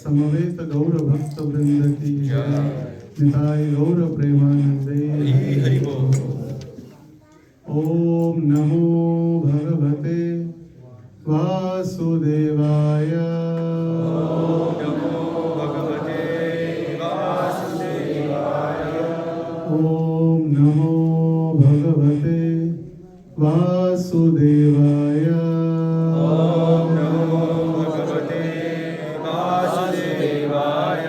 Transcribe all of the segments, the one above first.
समवेत गौर भक्त वृंद की जय। निताय गौर प्रेमानंदे हरि बोल। ओम नमो भगवते वासुदेवाय। ओम नमो भगवते वासुदेवाय। ओम नमो भगवते वासुदेवाय। ओम नमो भगवते वासुदेवाय।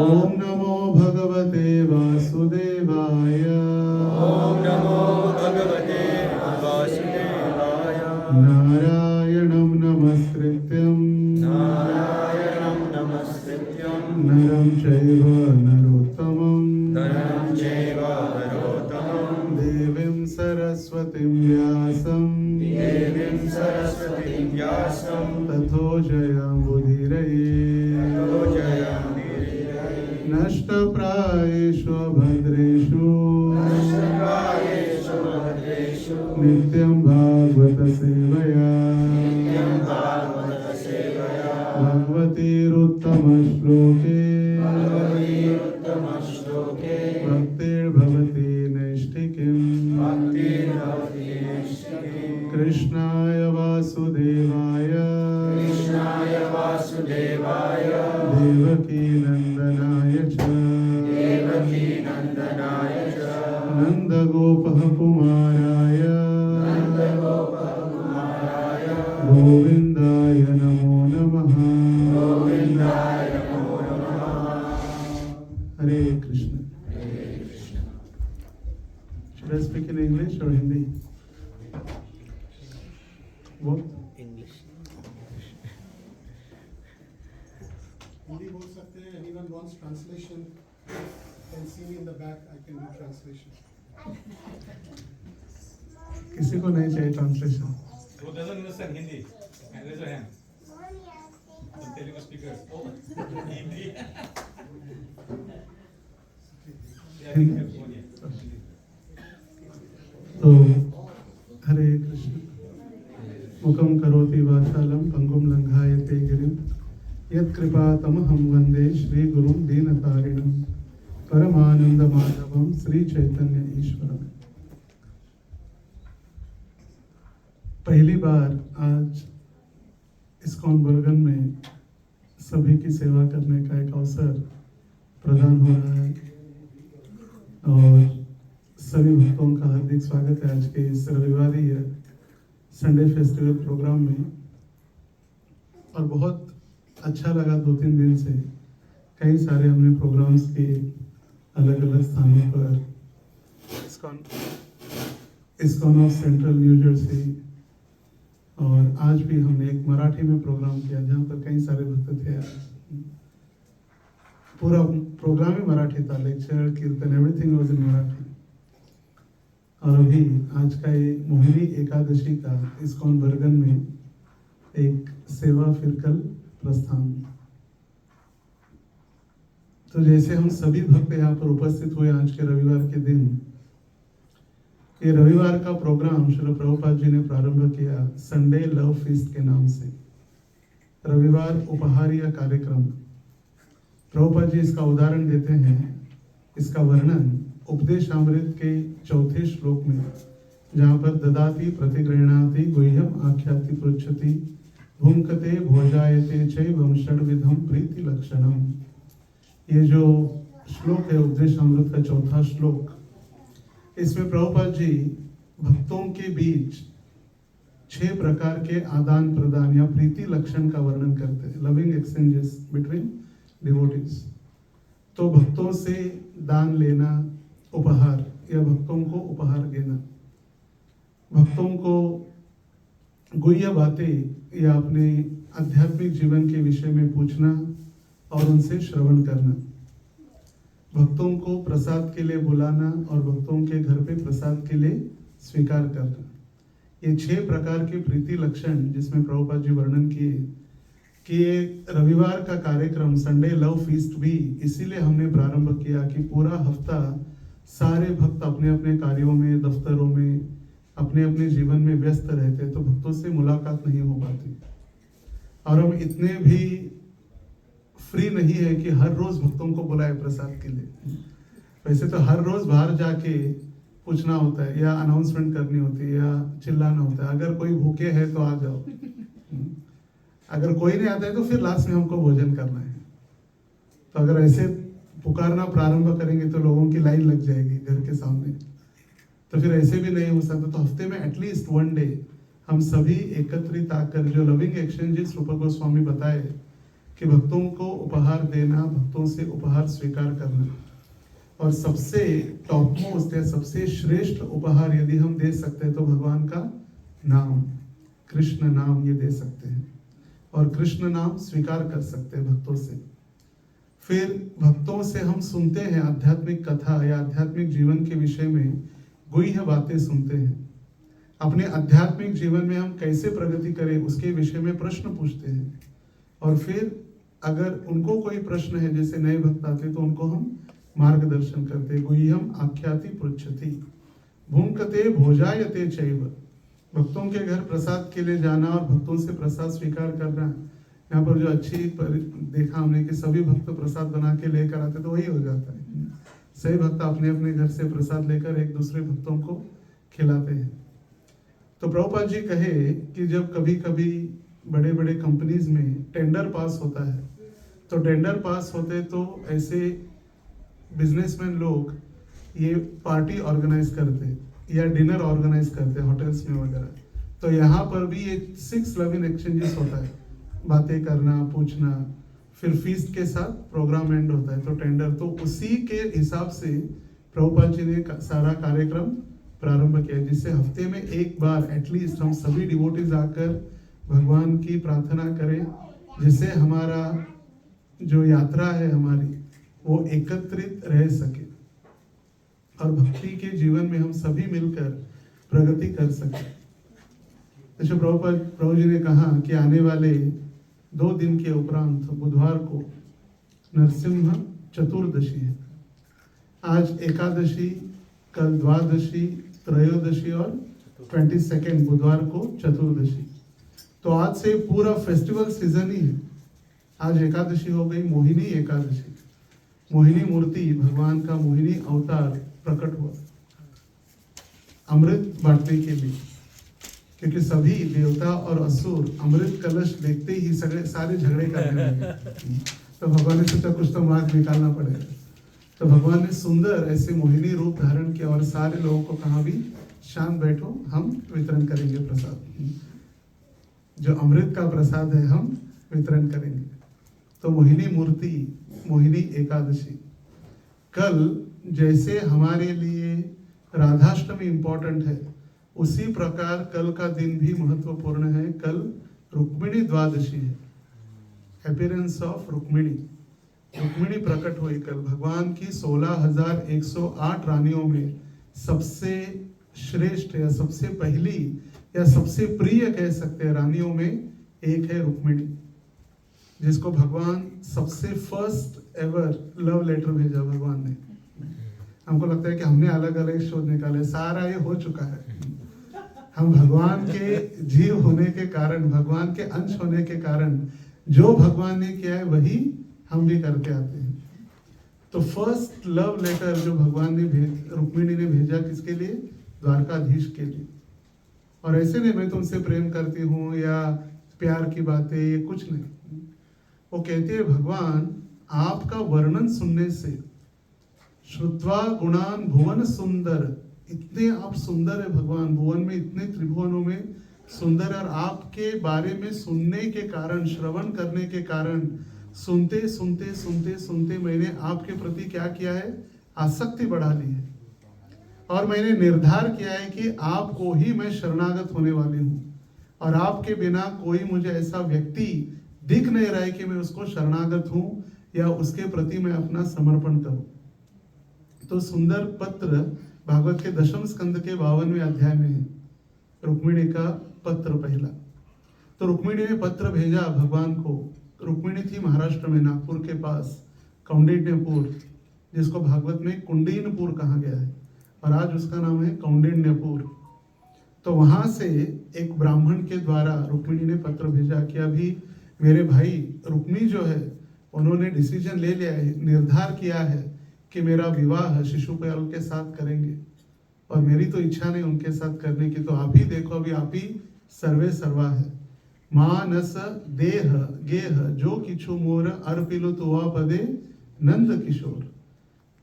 ओम नमो भगवते वासुदेवाय। ओम नमो भगवते वासुदेवाय। नारायणं नमस्कृत्यं नारायणं नमस्कृत्यं नरं चैव नरोत्तमं नरं चैव नरोत्तमं देवीं सरस्वतीं व्यासं देवीं सरस्वतीं व्यासं ततो जयमुदीरये। ततो जयमुदीरये। नष्टप्रायेषु भद्रेषु नष्टप्रायेषु भद्रेषु नित्यं भागवत सेवया नित्यं भागवत सेवया भगवतीरुत्तमश्लोके भगवतीरुत्तमश्लोके भक्तिर्भवति नैष्ठिकीम् भक्तिर्भवति नैष्ठिकीम्। कृष्णाय वासुदेवाय कृष्णाय वासुदेवाय देवकीनन्दनाय च देवकीनन्दनाय च नन्दगोपः कुमाराय नन्दगोपकुमाराय गोविन्दाय नमो नमः। गोविन्दाय नमो नमः। हरे Krishna. Should I speak in English or Hindi? What? Hindi बोल सकते हैं. Anyone wants translation can see me in the back. I can do translation. किसी को नहीं चाहिए translation? Who doesn't understand Hindi? Can raise your hand. Some Telugu speakers. Oh, Hindi. Yeah, Hindi. Hindi. तो हरे कृष्ण। मुखं करोति वाचालं पंगुं लंघायते गिरिं यत्कृपातमहं वन्दे श्रीगुरुं दीनतारिणं परमानन्दमाधवं श्रीचैतन्य ईश्वरम्। पहली बार आज इस्कॉन बरगन में सभी की सेवा करने का एक अवसर प्रदान हो रहा है और सभी भक्तों का हार्दिक स्वागत है आज के इस रविवारी संडे फेस्टिवल प्रोग्राम में। और बहुत अच्छा लगा, 2-3 दिन से कई सारे हमने प्रोग्राम्स किए अलग अलग स्थानों पर। ISKCON of central new Jersey, और आज भी हमने एक मराठी में प्रोग्राम किया जहाँ पर कई सारे भक्त थे। पूरा प्रोग्राम ही मराठी था, लेक्चर, कीर्तन, एवरीथिंग वाज इन मराठी। और अभी आज का ये मोहिनी एकादशी का इस्कॉन बरगन में एक सेवा फिरकल प्रस्थान। तो जैसे हम सभी भक्त यहाँ पर उपस्थित हुए आज के रविवार के दिन, ये रविवार का प्रोग्राम श्रील प्रभुपाद जी ने प्रारंभ किया संडे लव फीस्ट के नाम से, रविवार उपहारीय कार्यक्रम। प्रभुपाद जी इसका उदाहरण देते हैं, इसका वर्णन उपदेशामृत के 4थे श्लोक में, जहाँ पर ददाति प्रतिगृह्णाति गुह्यम आख्याति पृच्छति भुंकते भोजायते चैवं षड्विधम प्रीति लक्षणम। ये जो श्लोक है उपदेशामृत का 4था श्लोक, इसमें प्रभुपाद जी भक्तों के बीच 6 प्रकार के आदान प्रदान या प्रीति लक्षण का वर्णन करते हैं, लविंग एक्सचेंजेस बिटवीन डिवोटीज। तो भक्तों से दान लेना, उपहार या भक्तों को उपहार देना, भक्तों को गुह्य बातें या अपने आध्यात्मिक जीवन के विषय में पूछना और उनसे श्रवण करना, भक्तों को प्रसाद के लिए बुलाना और भक्तों के घर पे प्रसाद के लिए स्वीकार करना। ये 6 प्रकार के प्रीति लक्षण जिसमें प्रभुपाद जी वर्णन किए कि ये रविवार का कार्यक्रम संडे लव फीस्ट भी इसीलिए हमने प्रारंभ किया कि पूरा हफ्ता सारे भक्त अपने अपने कार्यों में, दफ्तरों में, अपने अपने जीवन में व्यस्त रहते, तो भक्तों से मुलाकात नहीं हो पाती। और हम इतने भी फ्री नहीं है कि हर रोज भक्तों को बुलाए प्रसाद के लिए। वैसे तो हर रोज बाहर जाके पूछना होता है या अनाउंसमेंट करनी होती है या चिल्लाना होता है, अगर कोई भूखे है तो आ जाओ, अगर कोई नहीं आता है तो फिर लास्ट में हमको भोजन करना है। तो अगर ऐसे पुकारना प्रारंभ करेंगे तो लोगों की लाइन लग जाएगी घर के सामने, तो फिर ऐसे भी नहीं हो सकता। तो हफ्ते में एटलीस्ट 1 डे हम सभी एकत्रित आकर जो लविंग एक्सचेंजेस रूप गोस्वामी बताए कि भक्तों को उपहार देना, भक्तों से उपहार स्वीकार करना, और सबसे टॉप मोस्ट या सबसे श्रेष्ठ उपहार यदि हम दे सकते हैं तो भगवान का नाम, कृष्ण नाम ये दे सकते हैं, और कृष्ण नाम स्वीकार कर सकते हैं भक्तों से। फिर भक्तों से हम सुनते हैं आध्यात्मिक कथा या आध्यात्मिक जीवन के विषय में गुह्य बातें सुनते हैं। अपने आध्यात्मिक जीवन में हम कैसे प्रगति करें उसके विषय में प्रश्न पूछते हैं, और फिर अगर उनको कोई प्रश्न है, जैसे नए भक्त आते तो उनको हम मार्गदर्शन करते। गुह्यम आख्याति पृच्छति भूंकते भोजायते चैव। भक्तों के घर प्रसाद के लिए जाना और भक्तों से प्रसाद स्वीकार करना, यहाँ पर जो अच्छी देखा हमने कि सभी भक्त प्रसाद बना के लेकर आते तो वही हो जाता है। सही भक्त अपने अपने घर से प्रसाद लेकर एक दूसरे भक्तों को खिलाते हैं। तो प्रभुपाद जी कहे कि जब कभी कभी बड़े बड़े कंपनीज में टेंडर पास होता है, तो टेंडर पास होते तो ऐसे बिजनेसमैन लोग ये पार्टी ऑर्गेनाइज करते या डिनर ऑर्गेनाइज करते होटल्स में वगैरह। तो यहाँ पर भी ये 6 लविंग एक्सचेंजेस होता है, बातें करना, पूछना, फिर फीस्ट के साथ प्रोग्राम एंड होता है। तो टेंडर, तो उसी के हिसाब से प्रभुपाद जी ने सारा कार्यक्रम प्रारंभ किया, जिससे हफ्ते में एक बार एटलीस्ट हम सभी डिवोटीज आकर भगवान की प्रार्थना करें, जिससे हमारा जो यात्रा है हमारी वो एकत्रित रह सके और भक्ति के जीवन में हम सभी मिलकर प्रगति कर सके। जैसे प्रभु जी ने कहा कि आने वाले 2 दिन के उपरांत बुधवार को नरसिंह चतुर्दशी है। आज एकादशी, कल द्वादशी, त्रयोदशी और 22 बुधवार को चतुर्दशी। तो आज से पूरा फेस्टिवल सीजन ही है। आज एकादशी हो गई, मोहिनी एकादशी। मोहिनी मूर्ति, भगवान का मोहिनी अवतार प्रकट हुआ अमृत बांटने के लिए, क्योंकि सभी देवता और असुर अमृत कलश देखते ही सारे झगड़े करने लगे। तो भगवान ने सोचा कुछ तो मार्ग निकालना पड़ेगा। तो भगवान ने सुंदर ऐसे मोहिनी रूप धारण किया और सारे लोगों को कहा भी शांत बैठो, हम वितरण करेंगे प्रसाद, जो अमृत का प्रसाद है हम वितरण करेंगे। तो मोहिनी मूर्ति, मोहिनी एकादशी। कल जैसे हमारे लिए राधाष्टमी इंपॉर्टेंट है, उसी प्रकार कल का दिन भी महत्वपूर्ण है। कल रुक्मिणी द्वादशी है, अपीयरेंस ऑफ रुक्मिणी। रुक्मिणी प्रकट हुई कल। भगवान की 16,108 रानियों में सबसे श्रेष्ठ या सबसे पहली या सबसे प्रिय कह सकते हैं रानियों में एक है रुक्मिणी, जिसको भगवान सबसे फर्स्ट एवर लव लेटर भेजा भगवान ने। हमको लगता है कि हमने अलग अलग शोध निकाले, सारा ये हो चुका है। हम भगवान के जीव होने के कारण, भगवान के अंश होने के कारण जो भगवान ने किया है वही हम भी करते आते हैं। तो फर्स्ट लव लेटर जो भगवान ने रुक्मिणी ने भेजा किसके लिए? द्वारकाधीश के लिए। और ऐसे नहीं मैं तुमसे प्रेम करती हूँ या प्यार की बातें, ये कुछ नहीं। वो कहते हैं भगवान आपका वर्णन सुनने से, श्रुत्वा गुणान भुवन सुंदर, इतने आप सुंदर है भगवान, भुवन में इतने त्रिभुवनों में सुंदर, और आपके बारे में सुनने के कारण, श्रवण करने के कारण, सुनते सुनते सुनते सुनते मैंने आपके प्रति क्या किया है? आसक्ति बढ़ा ली है, और मैंने निर्धार किया है कि आपको ही मैं शरणागत होने वाली हूँ, और आपके बिना कोई मुझे ऐसा व्यक्ति दिख नहीं रहा है कि मैं उसको शरणागत हूँ या उसके प्रति मैं अपना समर्पण करूँ। तो सुंदर पत्र भागवत के 10वें स्कंद के 52वें अध्याय में है, रुक्मिणी का पत्र पहला। तो रुक्मिणी ने पत्र भेजा भगवान को। रुक्मिणी थी महाराष्ट्र में, नागपुर के पास कौंडिन्यपुर, जिसको भागवत में कुंडीनपुर कहा गया है, और आज उसका नाम है कौंडिन्यपुर। तो वहां से एक ब्राह्मण के द्वारा रुक्मिणी ने पत्र भेजा कि अभी मेरे भाई रुक्मी जो है उन्होंने डिसीजन ले लिया है, निर्धार किया है कि मेरा विवाह शिशुपाल के साथ करेंगे, और मेरी तो इच्छा नहीं उनके साथ करने की, तो आप ही देखो, अभी आप ही सर्वे सर्वा है। मानस देह गेह जो किछु मोर अर्पिलो तुआ पदे नंद किशोर।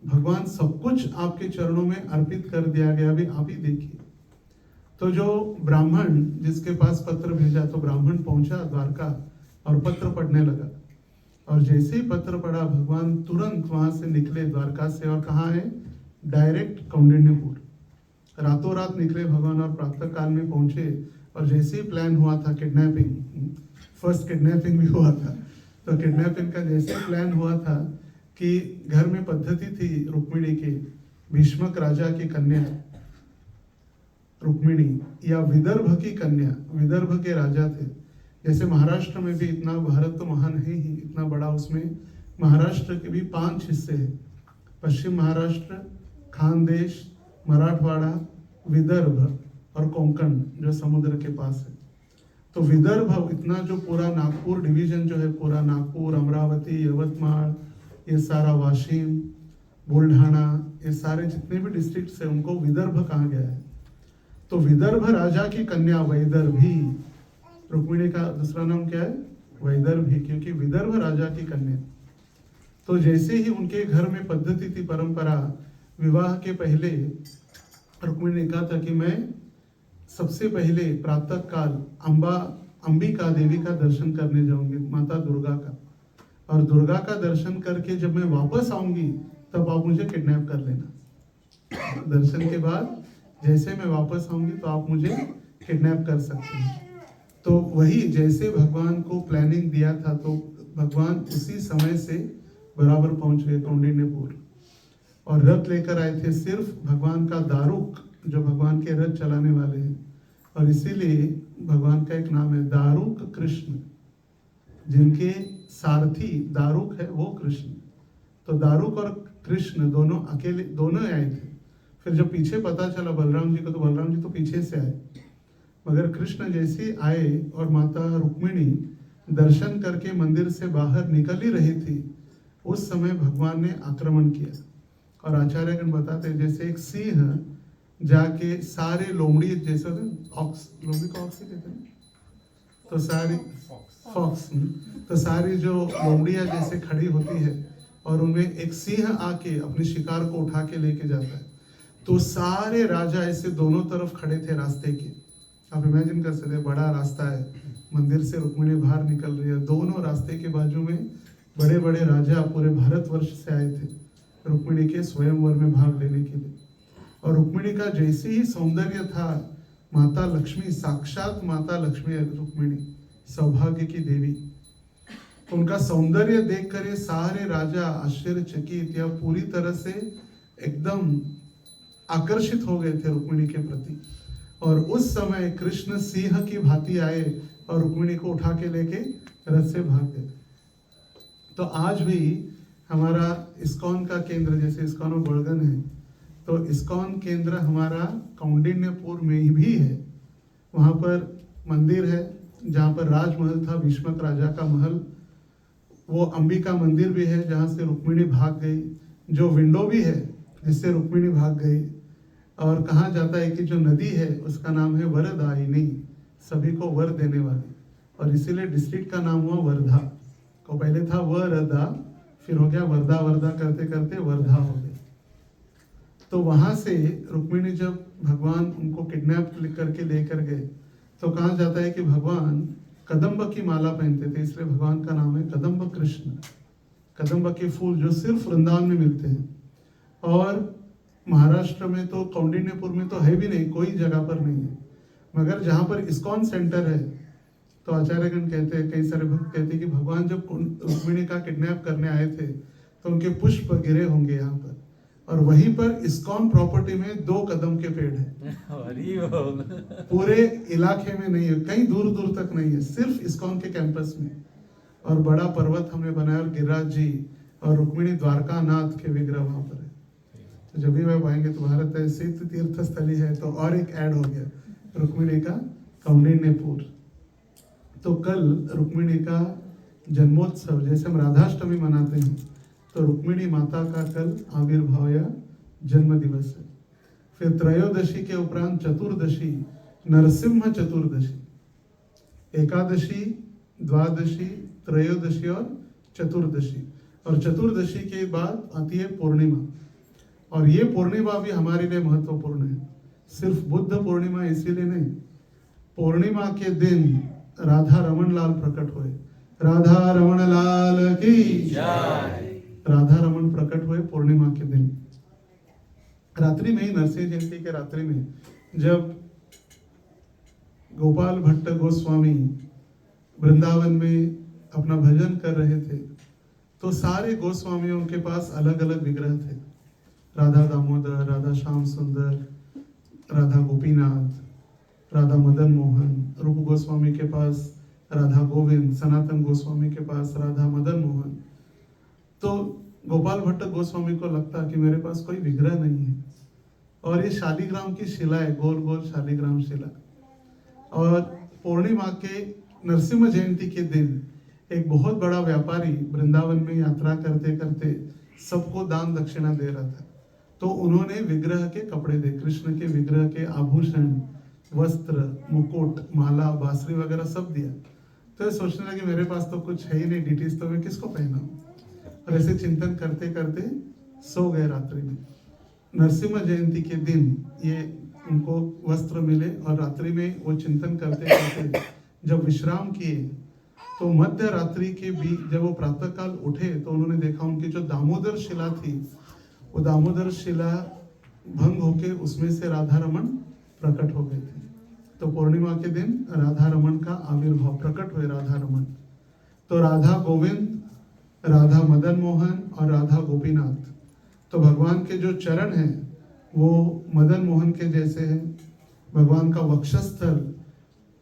भगवान सब कुछ आपके चरणों में अर्पित कर दिया गया, अभी आप ही देखिए। तो जो ब्राह्मण जिसके पास पत्र भेजा, तो ब्राह्मण पहुंचा द्वारका और पत्र पढ़ने लगा, और जैसे ही पत्र पढ़ा भगवान तुरंत वहां से निकले द्वारका से, और कहाँ है, डायरेक्ट कौंडिन्यपुर। रातों रात निकले भगवान और प्रातः काल में पहुंचे, और जैसे ही प्लान हुआ था किडनैपिंग, फर्स्ट किडनैपिंग भी हुआ था, तो किडनैपिंग का जैसे प्लान हुआ था कि घर में पद्धति थी रुक्मिणी की, भीष्मक राजा की कन्या रुक्मिणी या विदर्भ की कन्या, विदर्भ के राजा थे। जैसे महाराष्ट्र में भी इतना, भारत तो महान है ही इतना बड़ा, उसमें महाराष्ट्र के भी 5 हिस्से हैं, पश्चिम महाराष्ट्र, खानदेश, मराठवाड़ा, विदर्भ और कोंकण जो समुद्र के पास है। तो विदर्भ इतना, जो पूरा नागपुर डिवीजन जो है, पूरा नागपुर, अमरावती, यवतमाळ, ये सारा वाशिम, बुलढाणा, ये सारे जितने भी डिस्ट्रिक्ट्स है उनको विदर्भ कहा गया है। तो विदर्भ राजा की कन्या वैदर्भी, रुक्मिणी का दूसरा नाम क्या है, वैदर्भी, क्योंकि विदर्भ राजा की कन्या। तो जैसे ही उनके घर में पद्धति थी, परंपरा, विवाह के पहले रुक्मिणी ने कहा था कि मैं सबसे पहले प्रातः काल अंबिका देवी का दर्शन करने जाऊंगी, माता दुर्गा का, और दुर्गा का दर्शन करके जब मैं वापस आऊंगी तब आप मुझे किडनैप कर लेना। दर्शन के बाद जैसे मैं वापस आऊंगी तो आप मुझे किडनैप कर सकते हैं। तो वही जैसे भगवान को प्लानिंग दिया था, तो भगवान उसी समय से बराबर पहुंच गए कौंडिन्यपुर, और रथ लेकर आए थे सिर्फ भगवान का दारुक, जो भगवान के रथ चलाने वाले हैं, और इसीलिए भगवान का एक नाम है दारुक कृष्ण, जिनके सारथी दारुक है वो कृष्ण। तो दारुक और कृष्ण दोनों अकेले, दोनों आए थे। फिर जब पीछे पता चला बलराम जी को, तो बलराम जी तो पीछे से आए, मगर कृष्ण जैसे आए और माता रुक्मिणी दर्शन करके मंदिर से बाहर निकल ही रही थी, उस समय भगवान ने आक्रमण किया। और आचार्यगण बताते हैं जैसे एक सिंह जाके सारे लोमड़ी, जैसे ऑक्स, लोमड़ी को ऑक्स ही कहते हैं, तो सारी फॉक्स, तो सारी जो लोमड़ियां जैसे खड़ी होती है और उनमें एक सिंह आके अपने शिकार को उठा के लेके जाता है, तो सारे राजा ऐसे दोनों तरफ खड़े थे रास्ते के। आप इमेजिन कर सकते हैं, बड़ा रास्ता है, मंदिर से रुक्मिणी बाहर निकल रही है, दोनों रास्ते के बाजू में बड़े बड़े राजा पूरे भारतवर्ष से आए थे रुक्मिणी के स्वयंवर में भाग लेने के लिए। और रुक्मिणी का जैसे ही सौंदर्य था, माता लक्ष्मी, साक्षात माता लक्ष्मी रुक्मिणी, सौभाग्य की देवी, तो उनका सौंदर्य देखकर ये सारे राजा आश्चर्यचकित या पूरी तरह से एकदम आकर्षित हो गए थे रुक्मिणी के प्रति। और उस समय कृष्ण सिंह की भांति आए और रुक्मिणी को उठा के लेके रथ से भाग गए। तो आज भी हमारा इस्कॉन का केंद्र, जैसे इस्कॉन और बड़गन है, तो इस्कॉन केंद्र हमारा कौंडिन्यपुर में ही भी है। वहाँ पर मंदिर है जहाँ पर राजमहल था, भीष्मक राजा का महल। वो अंबिका मंदिर भी है जहाँ से रुक्मिणी भाग गई, जो विंडो भी है जिससे रुक्मिणी भाग गई। और कहा जाता है कि जो नदी है उसका नाम है वरदायिनी, सभी को वर देने वाली, और इसीलिए डिस्ट्रिक्ट का नाम हुआ वर्धा। तो पहले था वरदा, फिर हो गया वर्धा, वर्धा करते करते वर्धा हो गई। तो वहां से रुक्मिणी जब भगवान उनको किडनैप करके लेकर गए, तो कहा जाता है कि भगवान कदम्ब की माला पहनते थे, इसलिए भगवान का नाम है कदम्ब कृष्ण। कदम्ब के फूल जो सिर्फ वृंदावन में मिलते हैं, और महाराष्ट्र में तो कौंडिन्यपुर में तो है भी नहीं, कोई जगह पर नहीं है। मगर जहाँ पर इस्कॉन सेंटर है, तो आचार्यगण कहते हैं, कई सारे भक्त कहते हैं कि भगवान जब रुक्मिणी का किडनैप करने आए थे तो उनके पुष्प गिरे होंगे यहाँ पर, और वहीं पर इस्कॉन प्रॉपर्टी में 2 कदम के पेड़ है। पूरे इलाके में नहीं है, कहीं दूर दूर तक नहीं है, सिर्फ इस्कॉन के कैंपस में। और बड़ा पर्वत हमने बनाया, और गिरिराज जी और रुक्मिणी द्वारका नाथ के विग्रह वहां पर है। तो जब भी वह आएंगे तो भारत ऐसे तीर्थ स्थली है, तो और एक ऐड हो गया रुक्मिणी का कौंडिन्यपुर। तो कल रुक्मिणी का जन्मोत्सव, जैसे हम राधाष्टमी मनाते हैं, तो रुक्मिणी माता का कल आविर्भाव या जन्म दिवस है। फिर त्रयोदशी के उपरांत चतुर्दशी, नरसिंह चतुर्दशी, एकादशी, द्वादशी, त्रयोदशी और चतुर्दशी। और चतुर्दशी के बाद आती है पूर्णिमा, और ये पूर्णिमा भी हमारे लिए महत्वपूर्ण है। सिर्फ बुद्ध पूर्णिमा इसीलिए नहीं, पूर्णिमा के दिन राधा रमन लाल प्रकट हुए। राधा रमन लाल की जय। राधा रमन प्रकट हुए पूर्णिमा के दिन। रात्रि में ही, नरसिंह जयंती के रात्रि में, जब गोपाल भट्ट गोस्वामी वृंदावन में अपना भजन कर रहे थे, तो सारे गोस्वामियों के पास अलग अलग विग्रह थे। राधा दामोदर, राधा श्याम सुंदर, राधा गोपीनाथ, राधा मदन मोहन, रूप गोस्वामी के पास राधा गोविंद, सनातन गोस्वामी के पास राधा मदन मोहन। तो गोपाल भट्ट गोस्वामी को लगता कि मेरे पास कोई विग्रह नहीं है, और ये शालिग्राम की शिला है, गोल गोल शालिग्राम शिला। और पूर्णिमा के नरसिंह जयंती के दिन एक बहुत बड़ा व्यापारी वृंदावन में यात्रा करते करते सबको दान दक्षिणा दे रहा था। तो उन्होंने विग्रह के कपड़े दे, कृष्ण के विग्रह के आभूषण, वस्त्र, मुकुट, माला, बांसुरी वगैरह सब दिया। तो ये सोचने लगे मेरे पास तो कुछ है ही नहीं डिटीज, तो मैं किसको पहनाऊं। और ऐसे चिंतन करते करते सो गए रात्रि में। नरसिंह जयंती के दिन ये उनको वस्त्र मिले, और रात्रि में वो चिंतन करते करते जब विश्राम किए, तो मध्य रात्रि के बीच जब वो प्रातः काल उठे, तो उन्होंने देखा उनकी जो दामोदर शिला थी, वो दामोदर शिला भंग होके उसमें से राधा रमन प्रकट हो गए थे। तो पूर्णिमा के दिन राधा रमन का आविर्भाव, प्रकट हुए राधा रमन। तो राधा गोविंद, राधा मदन मोहन और राधा गोपीनाथ, तो भगवान के जो चरण हैं वो मदन मोहन के जैसे हैं, भगवान का वक्षस्थल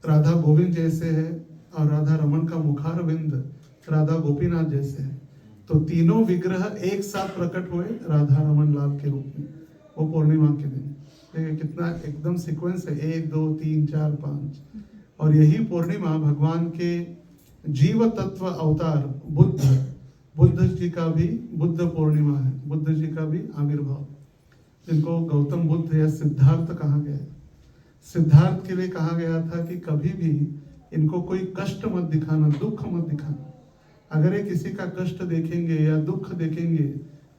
राधा गोविंद जैसे है, और राधा रमन का मुखारविंद राधा गोपीनाथ जैसे है। तो तीनों विग्रह एक साथ प्रकट हुए राधा रमन लाल के रूप में, वो पूर्णिमा के दिन। देखिए कितना एकदम सीक्वेंस है, 1 2 3 4 5। और यही पूर्णिमा भगवान के जीव तत्व अवतार बुद्ध जी का भी बुद्ध पूर्णिमा है, बुद्ध जी का भी आविर्भाव, जिनको गौतम बुद्ध या सिद्धार्थ कहा गया है। सिद्धार्थ के लिए कहा गया था कि कभी भी इनको कोई कष्ट मत दिखाना, दुख मत दिखाना। अगर ये किसी का कष्ट देखेंगे या दुख देखेंगे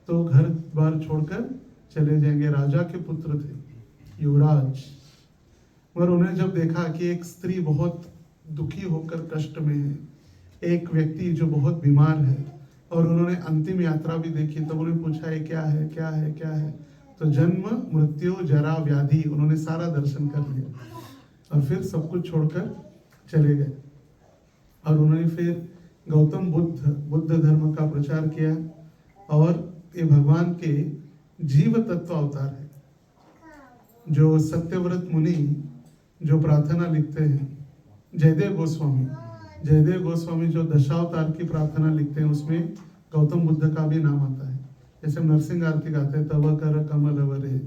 तो घर बार छोड़कर चले जाएंगे। राजा के पुत्र थे, युवराज, और उन्हें जब देखा कि एक स्त्री बहुत दुखी होकर कष्ट में है, एक व्यक्ति जो बहुत बीमार है, और उन्होंने अंतिम यात्रा भी देखी, तो उन्होंने पूछा ये क्या है, क्या है, क्या है। तो जन्म, मृत्यु, जरा, व्याधि, उन्होंने सारा दर्शन कर लिया, और फिर सब कुछ छोड़कर चले गए। और उन्होंने फिर गौतम बुद्ध धर्म का प्रचार किया, और ये भगवान के जीव तत्व अवतार है। जो सत्यव्रत मुनि जो प्रार्थना लिखते हैं, जयदेव गोस्वामी जो दशावतार की प्रार्थना लिखते हैं, उसमें गौतम बुद्ध का भी नाम आता है। जैसे नरसिंह आरती गाते हैं, तव कर कमल वरे,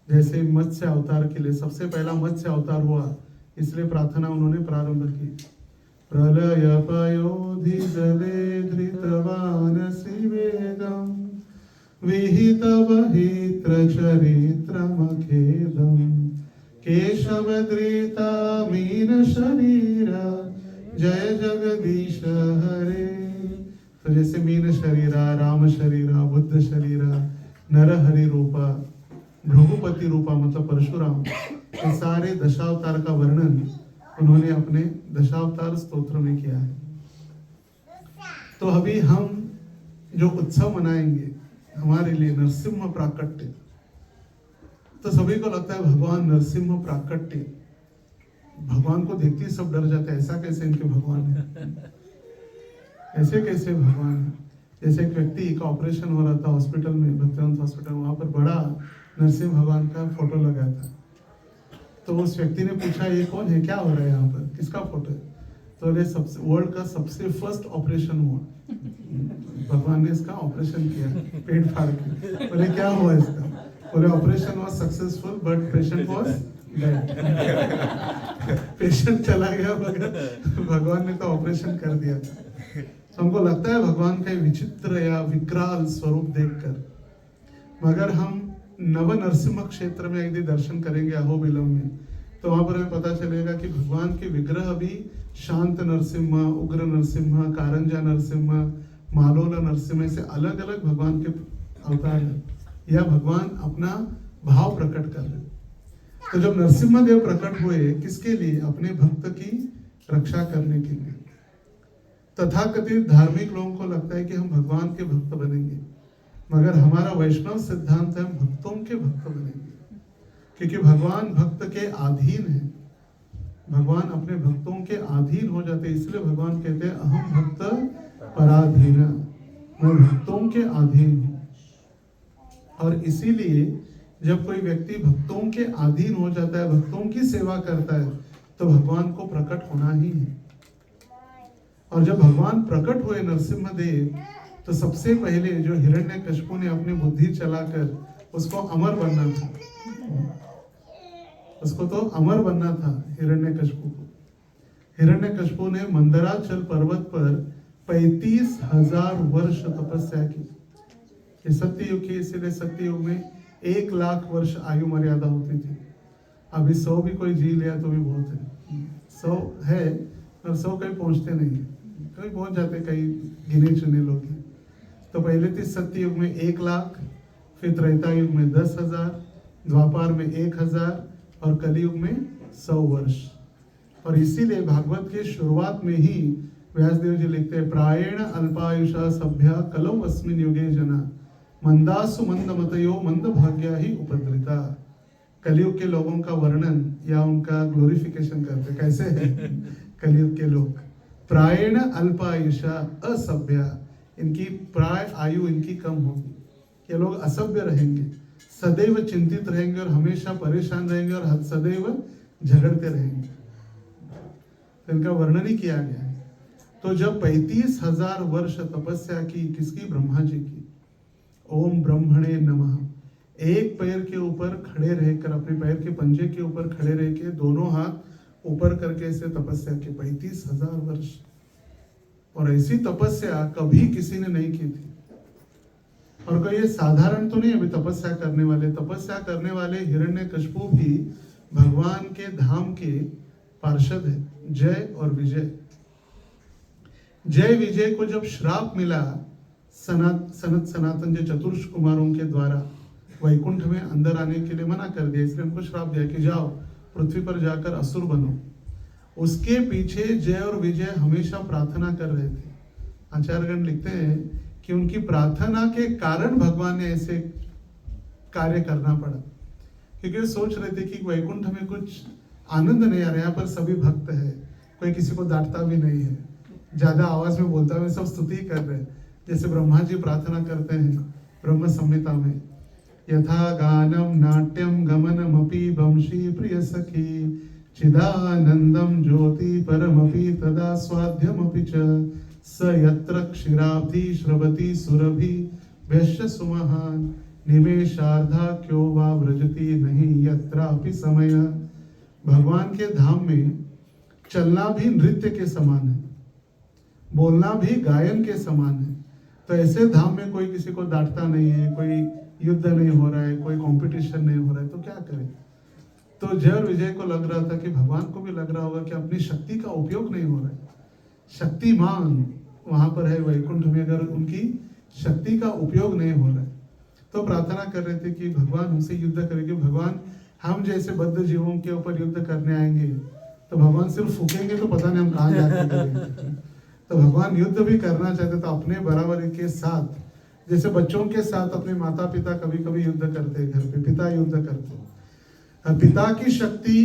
जैसे मत्स्य अवतार के लिए सबसे पहला मत्स्य अवतार हुआ, इसलिए प्रार्थना उन्होंने प्रारंभ की। प्रलय पयोधि जले धृतवानसि वेदम विहित वहित्र चरित्रमखेदम केशव धृता मीन शरीरा जय जगदीश हरे। तो जैसे मीन शरीरा, राम शरीरा, बुद्ध शरीरा, नर हरि रूपा, भृगुपति रूपा मतलब परशुराम, ये सारे दशावतार का वर्णन उन्होंने अपने दशावतार स्तोत्र में किया है। तो अभी हम जो उत्सव मनाएंगे हमारे लिए नरसिंह प्राकट्य, तो सभी को लगता है भगवान नरसिंह प्राकट्य, भगवान को देखते ही सब डर जाते हैं, ऐसा कैसे इनके भगवान है, ऐसे कैसे भगवान है। जैसे एक व्यक्ति का ऑपरेशन हो रहा था हॉस्पिटल में, भक्तिवंत हॉस्पिटल, वहां पर बड़ा नरसिंह भगवान का फोटो लगा था। तो उस व्यक्ति ने पूछा ये कौन है, क्या हो रहा है यहाँ पर, किसका फोटो है। तो ये सबसे वर्ल्ड का सबसे फर्स्ट ऑपरेशन हुआ, भगवान ने इसका ऑपरेशन किया पेट फाड़ के। बोले क्या हुआ इसका, बोले operation was successful but patient was dead. Patient चला गया मगर भगवान ने तो ऑपरेशन कर दिया था। तो हमको लगता है भगवान का विचित्र या विकराल स्वरूप देखकर, मगर हम नव नरसिम्हा क्षेत्र में यदि दर्शन करेंगे अहोबिलम में, तो वहां पर हमें पता चलेगा कि भगवान के विग्रह भी शांत नरसिम्हा, उग्र नरसिम्हा, कारंजा नरसिम्हा, मालोला नरसिम्हा से अलग अलग भगवान के अवतार है, या भगवान अपना भाव प्रकट कर रहे। तो जब नरसिम्हा देव प्रकट हुए, किसके लिए? अपने भक्त की रक्षा करने के लिए। तथाकथित धार्मिक लोगों को लगता है कि हम भगवान के भक्त बनेंगे, मगर हमारा वैष्णव सिद्धांत है हम भक्तों के भक्त बनेंगे, क्योंकि भगवान भक्त के अधीन है। भगवान अपने भक्तों के अधीन हो जाते हैं, इसलिए भगवान कहते हैं अहम भक्त पराधीन, मैं भक्तों के अधीन हूं। और इसीलिए जब कोई व्यक्ति भक्तों के अधीन हो जाता है, भक्तों की सेवा करता है, तो भगवान को प्रकट होना ही है। और जब भगवान प्रकट हुए नरसिम्हा देव, तो सबसे पहले जो हिरण्यकशिपु ने अपनी बुद्धि चलाकर, उसको अमर बनना था, उसको तो अमर बनना था हिरण्यकशिपु को। हिरण्यकशिपु ने मंदराचल पर्वत पर 35,000 वर्ष तपस्या की। ये सत्ययुग की, इसीलिए सत्ययुग में 1,00,000 वर्ष आयु मर्यादा होती थी। अभी 100 भी कोई जी लिया तो भी बहुत है, 100 है और 100 कहीं पहुंचते नहीं, कहीं पहुंच जाते, कई गिने चुने लोग हैं। तो पहले थी सत्ययुग में 1,00,000, फिर त्रेता युग में 10,000, द्वापार में 1,000 और कलयुग में 100 वर्ष। और इसीलिए भागवत के शुरुआत में ही व्यासदेव जी लिखते हैं, प्रायेण अल्पायुषा सभ्या कलौ अस्मिन् युगे जना मंदासु मंदमतयो मंद भाग्या ही उपद्रिता। कलयुग के लोगों का वर्णन या उनका ग्लोरिफिकेशन करते कैसे है कलयुग के लोग। प्रायेण अल्पायुषा असभ्या, इनकी प्राय आयु इनकी कम होगी, ये लोग असभ्य रहेंगे, सदैव चिंतित रहेंगे और हमेशा परेशान रहेंगे और सदैव झगड़ते रहेंगे। तो इनका वर्णन ही किया गया है। तो जब 35,000 वर्ष तपस्या की, किसकी? ब्रह्मा जी की। ओम ब्रह्मणे नमः, एक पैर के ऊपर खड़े रहकर, अपने पैर के पंजे के ऊपर खड़े रह के दोनों हाथ ऊपर करके ऐसे तपस्या की 35,000 वर्ष। और ऐसी तपस्या कभी किसी ने नहीं की थी। और कोई ये साधारण तो नहीं अभी तपस्या करने वाले हिरण्यकशिपु भी भगवान के धाम के पार्षद है। जय और विजय, जय विजय को जब श्राप मिला सनातन जो चतुर्ष कुमारों के द्वारा वैकुंठ में अंदर आने के लिए मना कर दिया, इसलिए उनको श्राप दिया कि जाओ पृथ्वी पर जाकर असुर बनो। उसके पीछे जय और विजय हमेशा प्रार्थना कर रहे थे। आचार्यगण लिखते हैं कि उनकी प्रार्थना के कारण भगवान ने ऐसे कार्य करना पड़ा, क्योंकि वो सोच रहे थे कि वैकुंठ में कुछ आनंद नहीं आ रहा, यहाँ पर सभी भक्त है, कोई किसी को डांटता भी नहीं है, ज्यादा आवाज में बोलता हुआ सब स्तुति कर रहे हैं, जैसे ब्रह्मा जी प्रार्थना करते हैं ब्रह्म संहिता में, यथा गानम नाट्यम गमनमपि वंशी प्रिय सखी चिदानंदम ज्योति परमपि तदा स्वाद्यमपि च स यत्र क्षीराब्धि श्रवति सुरभि वैश्य सुमहान निमेषार्धा क्यों वा व्रजति नहीं यत्रापि समय। भगवान के धाम में चलना भी नृत्य के समान है, बोलना भी गायन के समान है। तो ऐसे धाम में कोई किसी को डांटता नहीं है, कोई युद्ध नहीं हो रहा है, कोई कंपटीशन नहीं हो रहा है, तो क्या करें। तो जय और विजय को लग रहा था कि भगवान को भी लग रहा होगा कि अपनी शक्ति का उपयोग नहीं हो रहा है। शक्तिमान वहां पर है वैकुंठ में, अगर उनकी शक्ति का उपयोग नहीं हो रहा है तो प्रार्थना कर रहे थे कि भगवान हमसे युद्ध करेंगे। भगवान हम जैसे बद्ध जीवों के ऊपर युद्ध करने आएंगे तो भगवान सिर्फ फूकेंगे तो पता नहीं हम कहाँ जाके करेंगे। तो भगवान युद्ध भी करना चाहते तो अपने बराबरी के साथ, जैसे बच्चों के साथ अपने माता पिता कभी कभी युद्ध करते हैं, घर पे पिता युद्ध करते हैं। पिता की शक्ति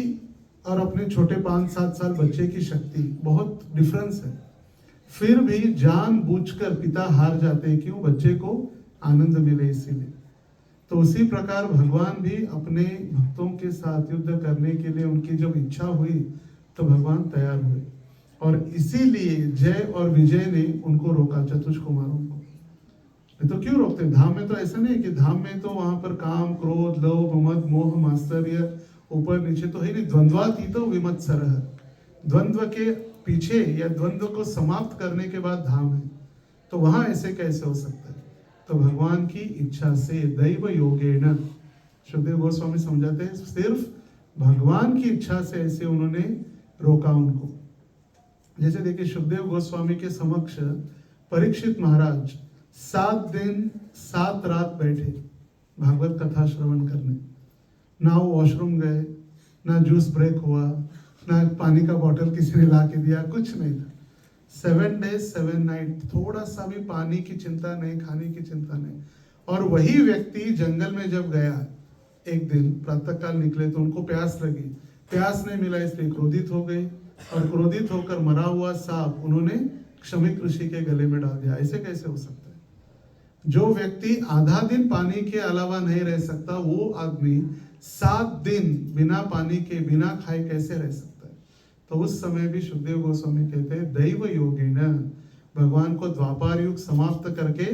और अपने छोटे 5-7 साल बच्चे की शक्ति बहुत डिफरेंस है। फिर भी जानबूझकर पिता हार जाते हैं, क्यों? बच्चे को आनंद मिले इसीलिए। तो उसी प्रकार भगवान भी अपने भक्तों के साथ युद्ध करने के लिए उनकी जब इच्छा हुई तो भगवान तैयार हुए, और इसीलिए जय और विजय ने उनको रोका, चतुष कुमारों को। तो क्यों रोकते? धाम में तो ऐसा नहीं है कि धाम में तो वहां पर काम क्रोध लोभ मद मोह मात्सर्य ऊपर नीचे तो है नहीं, द्वंद्वातीतो विमत्सरः, द्वंद्व के पीछे या द्वंद्व को समाप्त करने के बाद धाम है। तो वहां ऐसे कैसे हो सकता है? तो भगवान की इच्छा से, दैव योगेन, सुखदेव गोस्वामी समझाते हैं सिर्फ भगवान की इच्छा से ऐसे उन्होंने रोका उनको। जैसे देखिए सुखदेव गोस्वामी के समक्ष परीक्षित महाराज 7 दिन 7 रात बैठे भागवत कथा श्रवण करने। ना वो वॉशरूम गए, ना जूस ब्रेक हुआ, ना पानी का बॉटल किसी ने ला के दिया, कुछ नहीं था। 7 days 7 night, थोड़ा सा भी पानी की चिंता नहीं, खाने की चिंता नहीं। और वही व्यक्ति जंगल में जब गया, एक दिन प्रातःकाल निकले तो उनको प्यास लगी, प्यास नहीं मिला इसलिए क्रोधित हो गए, और क्रोधित होकर मरा हुआ सांप उन्होंने क्षमिक ऋषि के गले में डाल दिया। ऐसे कैसे हो सकता है? जो व्यक्ति आधा दिन पानी के अलावा नहीं रह सकता, वो आदमी 7 दिन बिना पानी के, बिना खाए कैसे रह सकता है? तो उस समय भी सुखदेव गोस्वामी कहते हैं दैव योगेन, भगवान को द्वापर युग समाप्त करके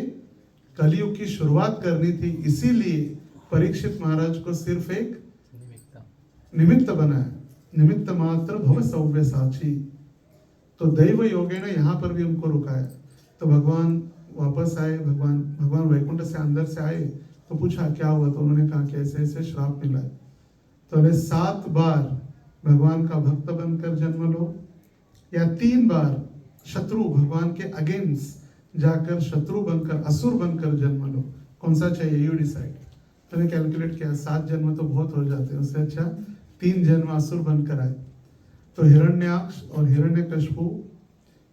कलयुग की शुरुआत करनी थी, इसीलिए परीक्षित महाराज को सिर्फ एक निमित्त बनाया, निमित्त मात्र भव सव्य साक्षी। तो दैव योगेन यहाँ पर भी उनको रुकाया। तो भगवान वापस आए, भगवान वैकुंठ से अंदर से आए तो पूछा क्या हुआ? तो उन्होंने कहा कि ऐसे ऐसे श्राप मिला है। तो अरे 7 बार भगवान का भक्त बनकर जन्म लो, या 3 बार शत्रु भगवान के अगेंस्ट जाकर शत्रु बनकर, असुर बनकर जन्म लो, कौन सा चाहिए? You decide. तो ने कैलकुलेट किया 7 जन्म तो बहुत हो जाते हैं, उससे अच्छा 3 जन्म असुर बनकर आए। तो हिरण्याक्ष और हिरण्यकशिपु,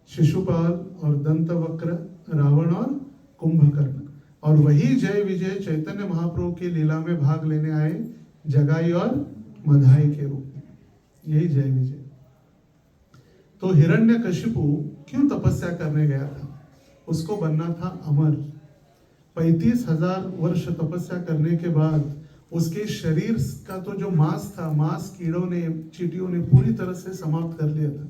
शिशुपाल और दंतवक्र, रावण और कुंभकर्ण, और वही जय विजय चैतन्य महाप्रभु की लीला में भाग लेने आए जगाई और मधाई के रूप में, यही जय विजय। तो हिरण्यकशिपु क्यों तपस्या करने गया था? उसको बनना था अमर। 35,000 वर्ष तपस्या करने के बाद उसके शरीर का तो जो मांस था, मांस कीड़ों ने, चींटियों ने पूरी तरह से समाप्त कर लिया था।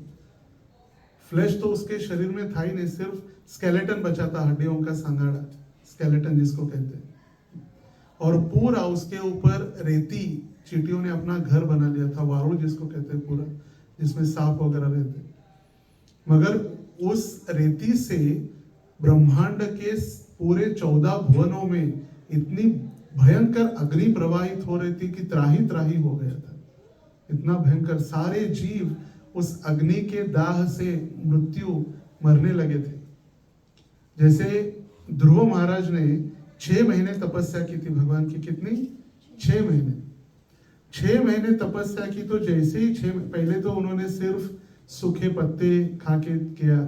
फ्लैश तो उसके शरीर में था ही नहीं, सिर्फ स्केलेटन बचा था, हड्डियों का सांगाड़ा, स्केलेटन जिसको कहते हैं। और पूरा उसके ऊपर रेती, चींटियों ने अपना घर बना लिया था, वारुण जिसको कहते हैं, पूरा जिसमें सांप वगैरह रहते। मगर उस रेती से ब्रह्मांड के पूरे 14 भुवनों में इतनी भयंकर अग्नि प्रवाहित हो रही थी कि त्राही त्राही हो गया था। इतना भयंकर, सारे जीव उस अग्नि के दाह से मृत्यु मरने लगे थे। जैसे ध्रुव महाराज ने 6 महीने तपस्या की थी भगवान की, कितनी? 6 महीने। 6 महीने तपस्या की, तो जैसे ही पहले तो उन्होंने सिर्फ सूखे पत्ते खा के किया,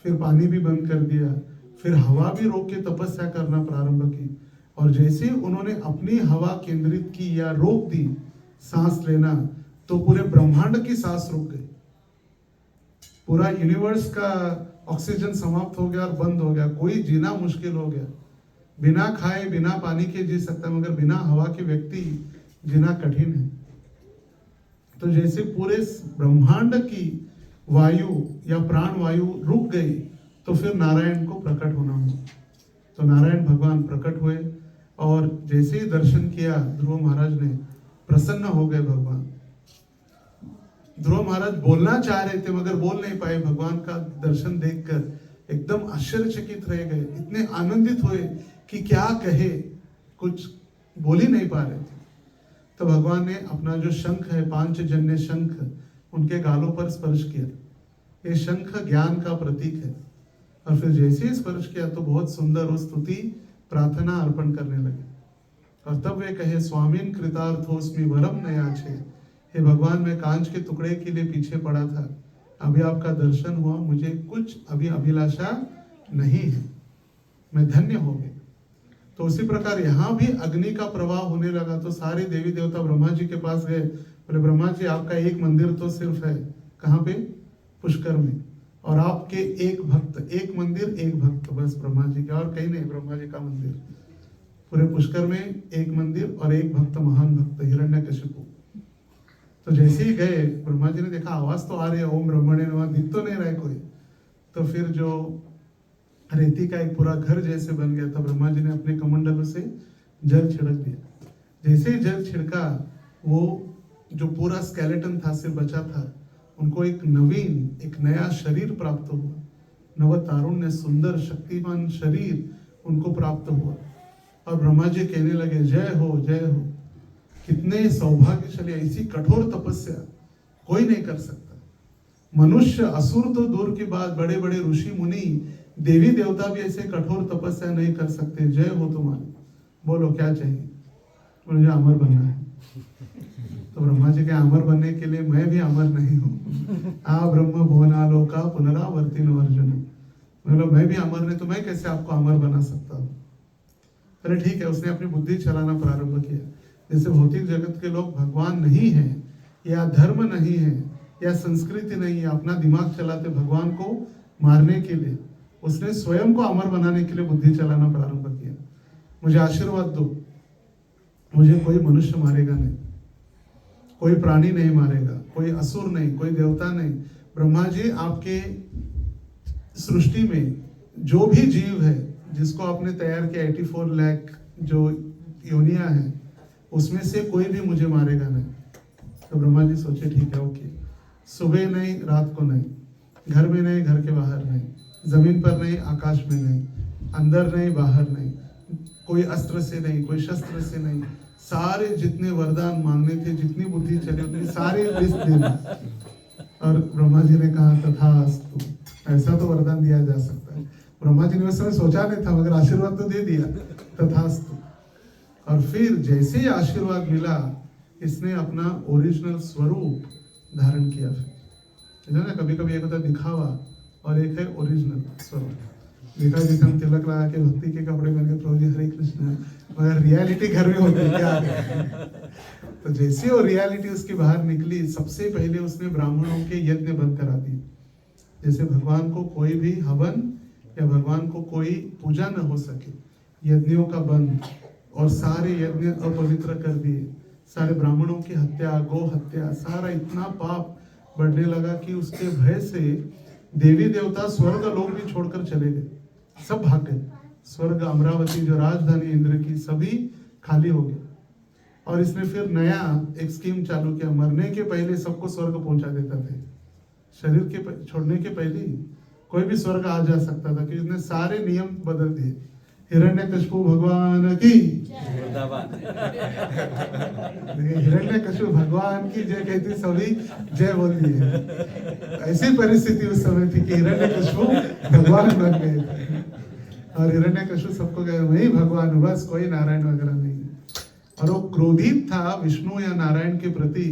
फिर पानी भी बंद कर दिया, फिर हवा भी रोक के तपस्या करना प्रारंभ की। और जैसे उन्होंने अपनी हवा केंद्रित की या रोक दी सांस लेना, तो पूरे ब्रह्मांड की सांस रुक गई, पूरा यूनिवर्स का ऑक्सीजन समाप्त हो गया और बंद हो गया, कोई जीना मुश्किल हो गया। बिना खाए बिना पानी के जी सकता है, मगर बिना हवा के व्यक्ति जीना कठिन है। तो जैसे पूरे ब्रह्मांड की वायु या प्राण वायु रुक गई, तो फिर नारायण को प्रकट होना हुआ। तो नारायण भगवान प्रकट हुए, और जैसे ही दर्शन किया ध्रुव महाराज ने, प्रसन्न हो गए भगवान। ध्रुव महाराज बोलना चाह रहे थे मगर बोल नहीं पाए, भगवान का दर्शन देखकर एकदम आश्चर्यचकित रह गए, इतने आनंदित हुए कि क्या कहे, कुछ बोल ही नहीं पा रहे थे। तो भगवान ने अपना जो शंख है, पांचजन्य शंख, उनके गालों पर स्पर्श किया। ये शंख ज्ञान का प्रतीक है। और फिर जैसे ही स्पर्श किया तो बहुत सुंदर वो स्तुति प्रार्थना अर्पण करने लगे। और तब वे कहे, स्वामीन कृतार्थोस्मि वरम न याचे। हे भगवान, मैं कांच के टुकड़े के लिए पीछे पड़ा था, अभी आपका दर्शन हुआ, मुझे कुछ अभी अभिलाषा नहीं है, मैं धन्य हो गया। तो उसी प्रकार यहाँ भी अग्नि का प्रवाह होने लगा। तो सारे देवी देवता ब्रह्मा जी के पास गए, बोले ब्रह्मा जी, आपका एक मंदिर तो सिर्फ है, कहाँ पे? पुष्कर में, और आपके एक भक्त, एक मंदिर एक भक्त, बस ब्रह्मा जी का, और कहीं नहीं, ब्रह्मा जी का मंदिर। पूरे पुष्कर में एक मंदिर और एक भक्त, महान भक्त हिरण्यकशिपु। तो जैसे ही गए, ब्रह्मा जी ने देखा आवाज तो आ रही है, ओम ब्रह्मणे नमः, दिख तो नहीं रहा है कोई। तो फिर जो रेती का एक पूरा घर जैसे बन गया था, ब्रह्मा जी ने अपने कमंडलों से जल छिड़क दिया। जैसे ही जल छिड़का, वो जो पूरा स्केलेटन था, सिर्फ बचा था, उनको एक नवीन, एक नया शरीर प्राप्त हुआ। नव तारुण्य, सुंदर शक्तिमान शरीर उनको प्राप्त हुआ। और ब्रह्मा जी कहने लगे जय हो जय हो। कितने सौभाग्यशाली, ऐसी कठोर तपस्या कोई नहीं कर सकता। मनुष्य असुर तो दूर की बात, बड़े बड़े ऋषि मुनि देवी देवता भी ऐसे कठोर तपस्या नहीं कर सकते। जय हो तुम्हारी। बोलो क्या चाहिए? मुझे अमर बनना है। तो ब्रह्मा जी के अमर बनने के लिए मैं भी अमर नहीं हूँ। आ ब्रह्म भुवनालोका पुनरावर्तिनो अर्जुन। मतलब मैं भी अमर नहीं तो मैं कैसे आपको अमर बना सकता हूँ? अरे ठीक है, उसने अपनी बुद्धि चलाना प्रारंभ किया। जैसे भौतिक जगत के लोग भगवान नहीं है या धर्म नहीं है या संस्कृति नहीं है, अपना दिमाग चलाते भगवान को मारने के लिए, उसने स्वयं को अमर बनाने के लिए बुद्धि चलाना प्रारंभ किया। मुझे आशीर्वाद दो, मुझे कोई मनुष्य मारेगा नहीं, कोई प्राणी नहीं मारेगा, कोई असुर नहीं, कोई देवता नहीं। ब्रह्मा जी आपके सृष्टि में जो भी जीव है जिसको आपने तैयार किया 84 लाख जो योनिया है, उसमें से कोई भी मुझे मारेगा नहीं। तो ब्रह्मा जी सोचे ठीक है, ओके, सुबह नहीं, रात को नहीं, घर में नहीं, घर के बाहर नहीं, जमीन पर नहीं, आकाश में नहीं, अंदर नहीं, बाहर नहीं, कोई अस्त्र से नहीं, कोई शस्त्र से नहीं, सारे जितने वरदान मांगने थे, जितनी बुद्धि चली उतनी सारी लिस्ट देना। और ब्रह्मा जी ने कहा तथास्तु। ऐसा तो वरदान दिया जा सकता है। ब्रह्मा जी ने उस समय सोचा नहीं था, मगर आशीर्वाद तो दे दिया, तथास्तु। और फिर जैसे ही आशीर्वाद मिला, इसने अपना ओरिजिनल स्वरूप धारण किया। फिर ना कभी कभी एक होता है दिखावा और एक है ओरिजिनल स्वरूप। देखा जैसे हम तिलक लगा के भक्ति के कपड़े पहन के प्रभु जी हरे कृष्ण, मगर रियलिटी घर में होती है क्या? तो जैसे वो रियलिटी उसकी बाहर निकली, सबसे पहले उसने ब्राह्मणों के यज्ञ बंद करा दिए। जैसे भगवान को कोई भी हवन या भगवान को कोई पूजा न हो सके, यज्ञों का बंद, और सारे यज्ञ अपवित्र कर दिए। सारे ब्राह्मणों की हत्या, गौ हत्या, सारा इतना पाप बढ़ने लगा कि उसके भय से देवी देवता स्वर्ग लोक भी छोड़कर चले गए, सब भाग गए। स्वर्ग अमरावती जो राजधानी इंद्र की, सभी खाली हो गए। और इसने फिर नया एक स्कीम चालू किया, मरने के पहले सबको स्वर्ग पहुंचा देता था। शरीर के छोड़ने के पहले कोई भी स्वर्ग आ जा सकता था, क्योंकि इसने सारे नियम बदल दिए। हिरण्यकशिपु भगवान की, हिरण्यकशिपु भगवान की जय कहती, सभी जय बोल दिए। ऐसी परिस्थिति उस समय थी कि हिरण्यकशिपु भगवान बन गए थे। और हिरण्यकशिपु सबको कहे मैं ही भगवान हूँ, बस कोई नारायण वगैरह नहीं। और वो क्रोधित था विष्णु या नारायण के प्रति,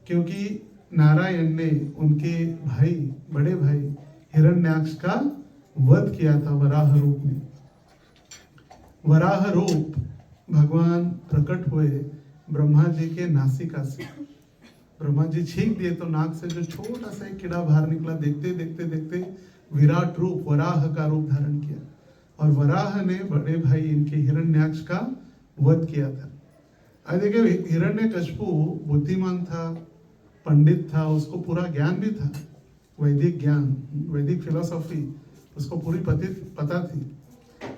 क्योंकि नारायण ने उनके भाई, बड़े भाई हिरण्याक्ष का वध किया था वराह रूप में। वराह रूप भगवान प्रकट हुए ब्रह्मा जी के नासिका से। ब्रह्मा जी छींक दिए तो नाक से जो छोटा सा एक कीड़ा बाहर निकला। देखते देखते देखते विराट रूप वराह का रूप धारण किया, और वराह ने बड़े भाई इनके हिरण्याक्ष का वध किया था। अब देखिए, हिरण्यकशिपु बुद्धिमान था, पंडित था, उसको पूरा ज्ञान भी था, वैदिक ज्ञान, वैदिक फिलोसॉफी उसको पूरी पता थी।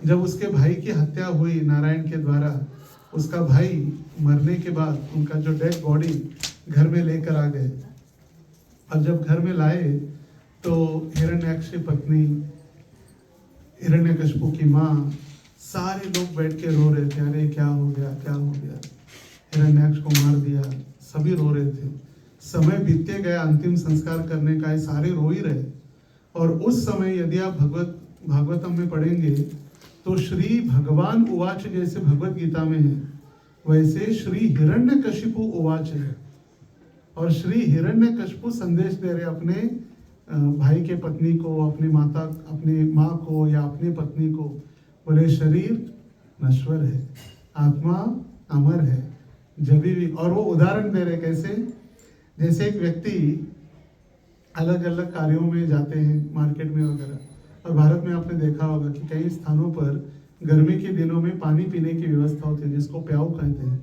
जब उसके भाई की हत्या हुई नारायण के द्वारा, उसका भाई मरने के बाद उनका जो डेड बॉडी घर में लेकर आ गए। और जब घर में लाए तो हिरण्याक्ष की पत्नी, हिरण्यकशिपु की माँ, सारे लोग बैठ के रो रहे थे, अरे क्या हो गया, क्या हो गया, हिरण्याक्ष को मार दिया। सभी रो रहे थे। समय बीतते गया, अंतिम संस्कार करने का, सारे रो ही रहे। और उस समय यदि आप भागवतम में पढ़ेंगे तो श्री भगवान उवाच जैसे भगवत गीता में है, वैसे श्री हिरण्यकशिपु उवाच है। और श्री हिरण्यकशिपु संदेश दे रहे अपने भाई के पत्नी को, अपनी माता, अपनी माँ को या अपनी पत्नी को, बोले शरीर नश्वर है, आत्मा अमर है। जब भी, और वो उदाहरण दे रहे कैसे, जैसे एक व्यक्ति अलग अलग कार्यों में जाते हैं मार्केट में वगैरह, और भारत में आपने देखा होगा कि कई स्थानों पर गर्मी के दिनों में पानी पीने की व्यवस्था होती है, जिसको प्याऊ कहते हैं।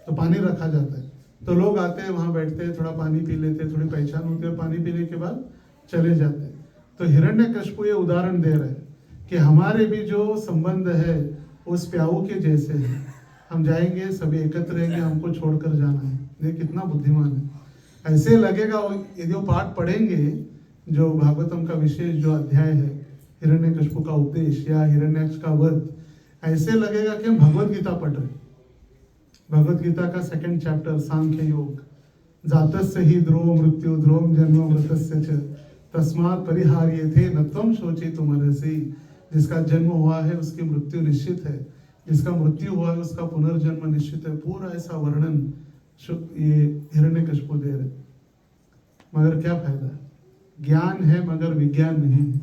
तो पानी रखा जाता है, तो लोग आते हैं, वहाँ बैठते हैं, थोड़ा पानी पी लेते हैं, थोड़ी पहचान होती है, और पानी पीने के बाद चले जाते हैं। तो हिरण्यकशिपु ये उदाहरण दे रहे हैं कि हमारे भी जो संबंध है उस प्याऊ के जैसे है। हम जाएंगे, सभी एकत्र रहेंगे, हमको छोड़कर जाना है। ये कितना बुद्धिमान है। ऐसे लगेगा यदि वो पाठ पढ़ेंगे, जो भागवतम का विशेष जो अध्याय है, हिरण्यकशिपु का उपदेश या हिरण्याक्ष का वध, ऐसे लगेगा कि हम भगवत गीता पढ़ रहे। भगवत गीता का 2nd चैप्टर सांख्य योग, जातस्य ही ध्रुव मृत्यु ध्रुवम जन्म मृतस्य च तस्मात् परिहार्येथे न त्वं शोचितुमर्हसि। जिसका जन्म हुआ है उसकी मृत्यु निश्चित है, जिसका मृत्यु हुआ है उसका पुनर्जन्म निश्चित है। पूरा ऐसा वर्णन ये हिरण्यकशिपु दे रहे। मगर क्या फायदा, ज्ञान है मगर विज्ञान नहीं है।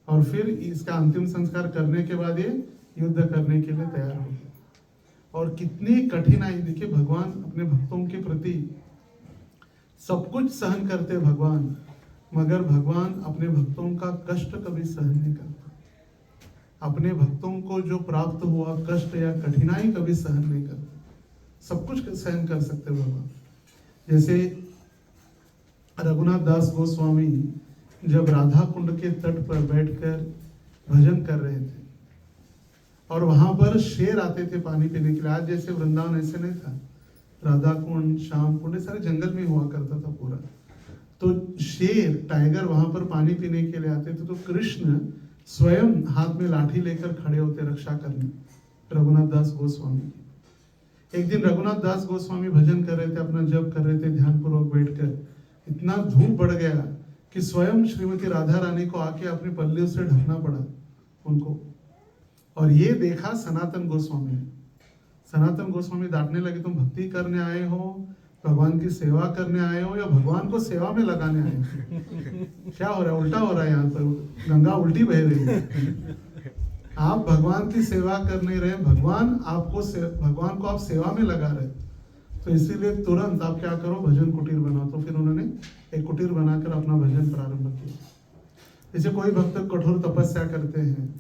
और फिर इसका अंतिम संस्कार करने के बाद ये युद्ध करने के लिए तैयार हो गया। और कितनी कठिनाई, देखिए भगवान अपने भक्तों के प्रति सब कुछ सहन करते भगवान, मगर भगवान अपने भक्तों का कष्ट कभी सहन नहीं करता। अपने भक्तों को जो प्राप्त हुआ कष्ट या कठिनाई कभी सहन नहीं करते। सब कुछ सहन कर सकते भगवान। जैसे रघुनाथ दास गोस्वामी जब राधा कुंड के तट पर बैठकर भजन कर रहे थे और वहां पर शेर आते थे पानी पीने के लिए। आज जैसे वृंदावन ऐसे नहीं था, राधा कुंड, श्याम कुंड सारे जंगल में हुआ करता था पूरा। तो शेर, टाइगर वहां पर पानी पीने के लिए आते थे, तो कृष्ण स्वयं हाथ में लाठी लेकर खड़े होते रक्षा करने रघुनाथ दास गोस्वामी की। एक दिन रघुनाथ दास गोस्वामी भजन कर रहे थे, अपना जप कर रहे थे ध्यानपूर्वक बैठकर। इतना धूप बढ़ गया कि स्वयं श्रीमती राधा रानी को आके अपनी पल्लियों से ढकना पड़ा उनको। और ये देखा सनातन गोस्वामी ने। सनातन गोस्वामी डांटने लगे, तुम भक्ति करने आए हो, भगवान की सेवा करने आए हो, या भगवान को सेवा में लगाने आए हो? क्या हो रहा है, उल्टा हो रहा है। यहाँ पर गंगा उल्टी बह रही है। आप भगवान की सेवा कर नहीं रहे, भगवान को आप सेवा में लगा रहे। तो इसीलिए तुरंत आप क्या करो, भजन कुटीर बनाओ। तो फिर उन्होंने एक कुटीर बनाकर अपना भजन प्रारंभ किया। जैसे कोई भक्त कठोर तपस्या करते हैं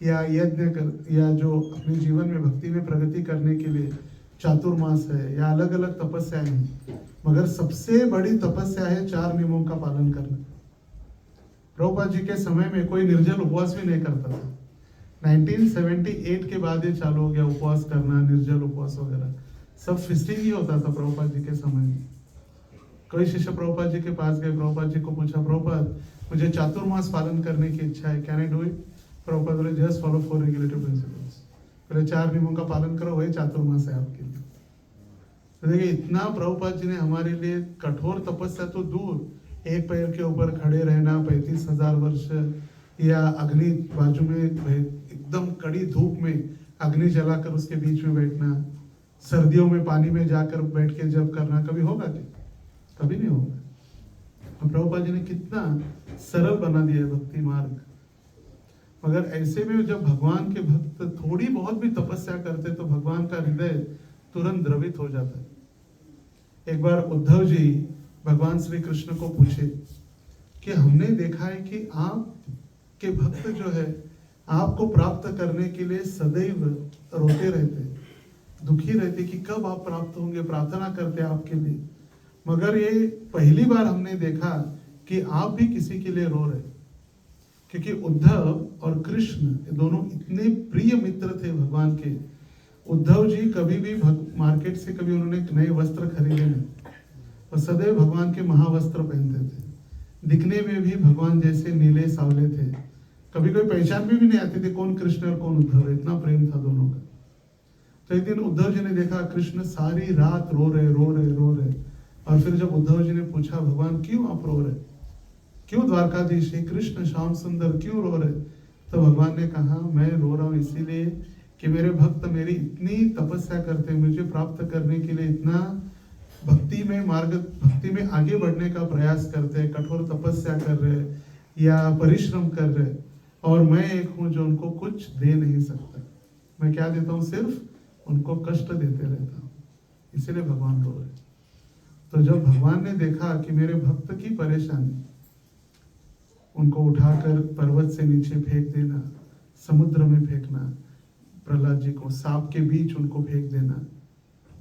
या यज्ञ कर, या जो अपने जीवन में भक्ति में प्रगति करने के लिए चातुर्मास है या अलग अलग तपस्याएं हैं, मगर सबसे बड़ी तपस्या है 4 नियमों का पालन करना। प्रभुपाद जी के समय में कोई निर्जल उपवास भी नहीं करता था। 1978 के बाद ये चालू हो गया उपवास करना, निर्जल उपवास वगैरह सब फिस्टिंग ही होता था प्रभुपाद जी के समय में। कोई शिष्य प्रभुपाद जी के पास गए, प्रभुपाद जी को पूछा, प्रभुपाद मुझे चातुर्मास पालन करने की इच्छा है, can I do it? Prabhupada बोले, जस्ट फॉलो 4 रेगुलेटरी प्रिंसिपल्स। पहले 4 नियमों का पालन करो, वही चातुर्मास है आपके लिए। तो देखिए इतना प्रभुपाद जी ने हमारे लिए कठोर तपस्या तो दूर, एक पैर के ऊपर खड़े रहना 35,000 वर्ष, या अग्नि बाजू में एकदम कड़ी धूप में अग्नि जलाकर उसके बीच में बैठना, सर्दियों में पानी में जाकर बैठ के जब करना, कभी होगा क्या? कभी नहीं होगा। और प्रभुपाद जी ने कितना सरल बना दिया भक्ति मार्ग। मगर ऐसे में जब भगवान के भक्त थोड़ी बहुत भी तपस्या करते तो भगवान का हृदय तुरंत द्रवित हो जाता है। एक बार उद्धव जी भगवान श्री कृष्ण को पूछे कि हमने देखा है कि आप के भक्त जो है आपको प्राप्त करने के लिए सदैव रोते रहते, दुखी रहते कि कब आप प्राप्त होंगे, प्रार्थना करते आपके लिए। मगर ये पहली बार हमने देखा कि आप भी किसी के लिए रो रहे, क्योंकि उद्धव और कृष्ण ये दोनों इतने प्रिय मित्र थे भगवान के। उद्धव जी कभी भी मार्केट से कभी उन्होंने नए वस्त्र खरीदे नहीं, और सदैव भगवान के महावस्त्र पहनते थे। दिखने में भी भगवान जैसे नीले सावले थे, कभी कोई पहचान में भी नहीं आते थे कौन कृष्ण और कौन उद्धव है, इतना प्रेम था दोनों का। तो एक दिन उद्धव जी ने देखा कृष्ण सारी रात रो रहे। और फिर जब उद्धव जी ने पूछा, भगवान क्यों आप रो रहे, क्यों द्वारकाधीश हे कृष्ण श्याम सुंदर क्यों रो रहे? तो भगवान ने कहा, मैं रो रहा हूँ इसीलिए कि मेरे भक्त मेरी इतनी तपस्या करते हैं, मुझे प्राप्त करने के लिए इतना भक्ति में आगे बढ़ने का प्रयास करते हैं, कठोर तपस्या कर रहे या परिश्रम कर रहे, और मैं एक हूँ जो उनको कुछ दे नहीं सकता। मैं क्या देता हूँ, सिर्फ उनको कष्ट देते रहता हूँ, इसीलिए भगवान रो रहे। तो जब भगवान ने देखा कि मेरे भक्त की परेशानी, उनको उठाकर पर्वत से नीचे फेंक देना, समुद्र में फेंकना, प्रहलाद जी को सांप के बीच उनको फेंक देना,